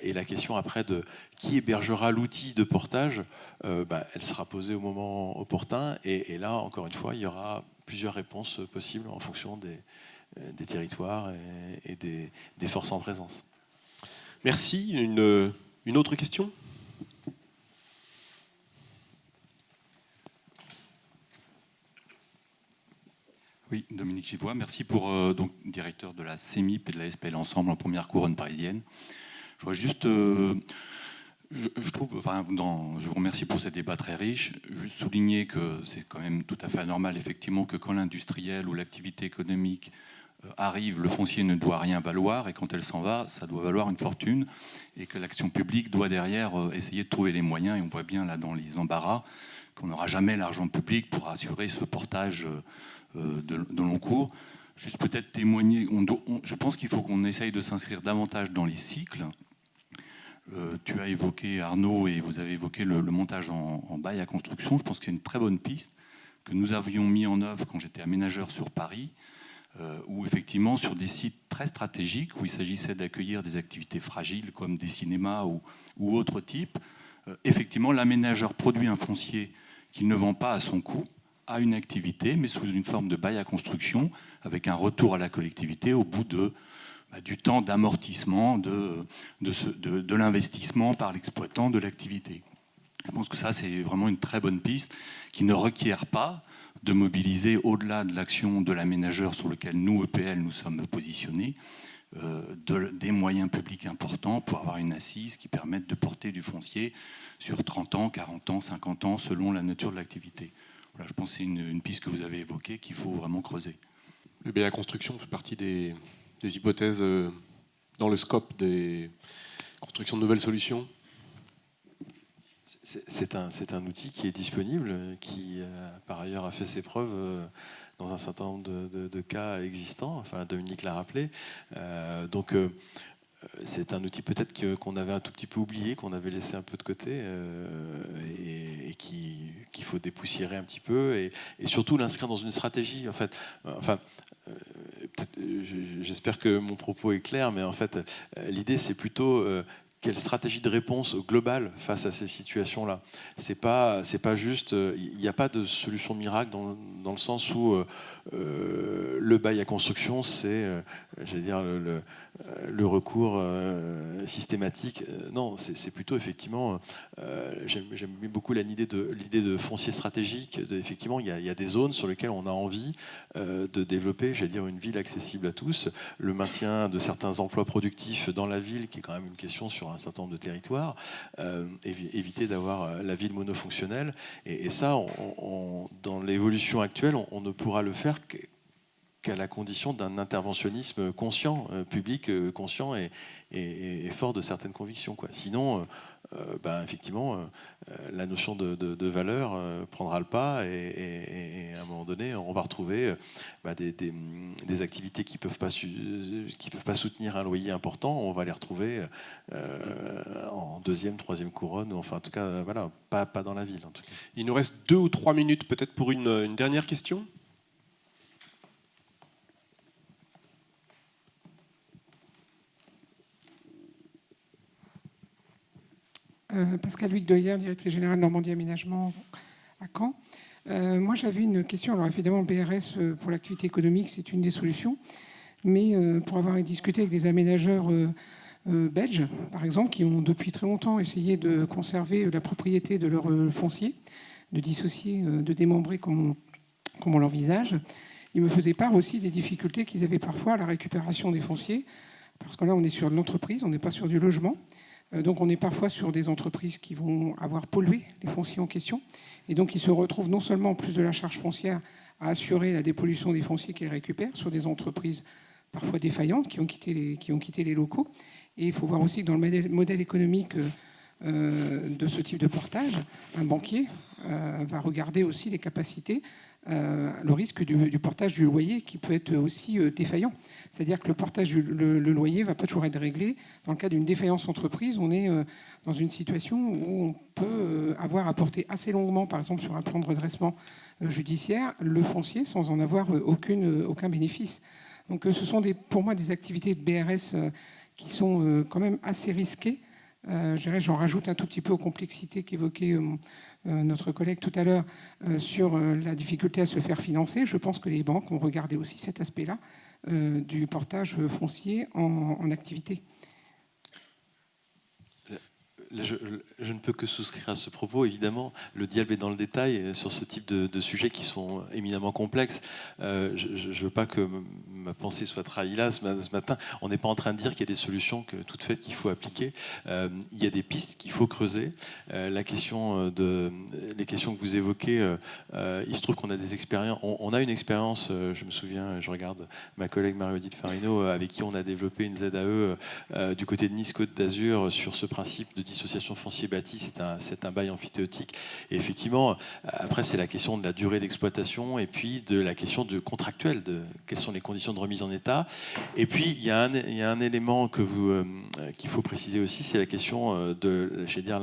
Et la question après de qui hébergera l'outil de portage, elle sera posée au moment opportun. Et là, encore une fois, il y aura plusieurs réponses possibles en fonction des territoires et des forces en présence. Merci. Une autre question ? Oui, Dominique Givois, merci pour donc directeur de la CEMIP et de la SPL Ensemble en première couronne parisienne. Je voudrais juste, je vous remercie pour ce débat très riche. Juste souligner que c'est quand même tout à fait anormal, effectivement, que quand l'industriel ou l'activité économique arrive, le foncier ne doit rien valoir, et quand elle s'en va, ça doit valoir une fortune, et que l'action publique doit derrière essayer de trouver les moyens, et on voit bien là dans les embarras qu'on n'aura jamais l'argent public pour assurer ce portage de long cours. Juste peut-être témoigner, je pense qu'il faut qu'on essaye de s'inscrire davantage dans les cycles. Tu as évoqué, Arnaud, et vous avez évoqué le montage en bail à construction. Je pense que c'est une très bonne piste que nous avions mis en œuvre quand j'étais aménageur sur Paris, où effectivement sur des sites très stratégiques, où il s'agissait d'accueillir des activités fragiles comme des cinémas ou autres types, effectivement l'aménageur produit un foncier qu'il ne vend pas à son coût, à une activité, mais sous une forme de bail à construction, avec un retour à la collectivité au bout du temps d'amortissement de l'investissement par l'exploitant de l'activité. Je pense que ça, c'est vraiment une très bonne piste qui ne requiert pas de mobiliser, au-delà de l'action de l'aménageur sur lequel nous, EPL, nous sommes positionnés, des moyens publics importants pour avoir une assise qui permette de porter du foncier sur 30 ans, 40 ans, 50 ans, selon la nature de l'activité. Voilà, je pense que c'est une piste que vous avez évoquée qu'il faut vraiment creuser. Le BA Construction fait partie des hypothèses dans le scope des constructions de nouvelles solutions. C'est un outil qui est disponible, qui par ailleurs a fait ses preuves dans un certain nombre de cas existants. Enfin, Dominique l'a rappelé. Donc c'est un outil peut-être qu'on avait un tout petit peu oublié, qu'on avait laissé un peu de côté et qu'il faut dépoussiérer un petit peu et surtout l'inscrire dans une stratégie. En fait, j'espère que mon propos est clair, mais en fait, l'idée c'est plutôt quelle stratégie de réponse globale face à ces situations-là. C'est pas juste, il n'y a pas de solution miracle dans le sens où le bail à construction, c'est, j'allais dire, le recours systématique. Non, c'est plutôt effectivement, j'aime beaucoup l'idée de foncier stratégique. Effectivement, il y a des zones sur lesquelles on a envie de développer, j'allais dire, une ville accessible à tous, le maintien de certains emplois productifs dans la ville, qui est quand même une question sur un certain nombre de territoires, éviter d'avoir la ville monofonctionnelle. Et ça, dans l'évolution actuelle, on ne pourra le faire qu'à la condition d'un interventionnisme conscient, public conscient et fort de certaines convictions, quoi. Sinon, effectivement, la notion de valeur prendra le pas et à un moment donné, on va retrouver des activités qui peuvent pas soutenir un loyer important. On va les retrouver en deuxième, troisième couronne, ou enfin en tout cas, voilà, pas dans la ville. En tout cas. Il nous reste 2 ou 3 minutes peut-être pour une dernière question. Pascal Huyghe-Doyer, directrice générale Normandie Aménagement à Caen. Moi, j'avais une question. Alors, évidemment, le BRS pour l'activité économique, c'est une des solutions. Mais pour avoir discuté avec des aménageurs belges, par exemple, qui ont depuis très longtemps essayé de conserver la propriété de leur foncier, de dissocier, de démembrer comme on l'envisage, ils me faisaient part aussi des difficultés qu'ils avaient parfois à la récupération des fonciers. Parce que là, on est sur de l'entreprise, on n'est pas sur du logement. Donc on est parfois sur des entreprises qui vont avoir pollué les fonciers en question. Et donc ils se retrouvent non seulement en plus de la charge foncière à assurer la dépollution des fonciers qu'ils récupèrent sur des entreprises parfois défaillantes qui ont quitté les locaux. Et il faut voir aussi que dans le modèle économique de ce type de portage, un banquier va regarder aussi les capacités, le risque du portage du loyer qui peut être aussi défaillant. C'est-à-dire que le portage le loyer ne va pas toujours être réglé. Dans le cas d'une défaillance entreprise, on est dans une situation où on peut avoir apporté assez longuement, par exemple sur un plan de redressement judiciaire, le foncier sans en avoir aucun bénéfice. Donc ce sont pour moi des activités de BRS qui sont quand même assez risquées. J'en rajoute un tout petit peu aux complexités qu'évoquait notre collègue tout à l'heure sur la difficulté à se faire financer. Je pense que les banques ont regardé aussi cet aspect-là du portage foncier en activité. Je ne peux que souscrire à ce propos. Évidemment, le diable est dans le détail sur ce type de sujets qui sont éminemment complexes. Je ne veux pas que ma pensée soit trahie là ce matin. On n'est pas en train de dire qu'il y a des solutions toutes faites qu'il faut appliquer. Il y a des pistes qu'il faut creuser. Les questions que vous évoquez, il se trouve qu'on a des expériences. On a une expérience, je me souviens, je regarde ma collègue Marie-Odile Farino, avec qui on a développé une ZAE du côté de Nice-Côte d'Azur sur ce principe de dissociation foncier bâti. C'est un bail amphithéotique. Et effectivement, après, c'est la question de la durée d'exploitation et puis de la question contractuelle, de quelles sont les conditions de remise en état. Et puis, il y a un élément qu'il faut préciser aussi, c'est la question de, je vais dire,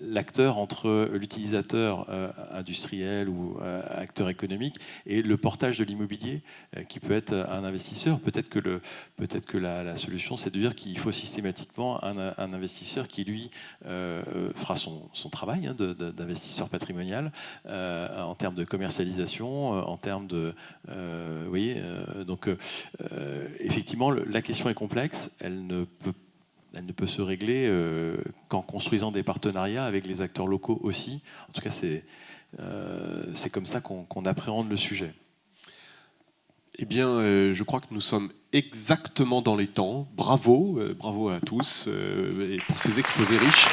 l'acteur entre l'utilisateur industriel ou acteur économique et le portage de l'immobilier qui peut être un investisseur. Peut-être que la solution, c'est de dire qu'il faut systématiquement un investisseur qui, lui, fera son travail d'investisseur patrimonial en termes de commercialisation, en termes de... vous voyez, donc effectivement, la question est complexe. Elle ne peut se régler qu'en construisant des partenariats avec les acteurs locaux aussi. En tout cas, c'est c'est comme ça qu'on appréhende le sujet. Eh bien, je crois que nous sommes exactement dans les temps. Bravo, bravo à tous et pour ces exposés riches.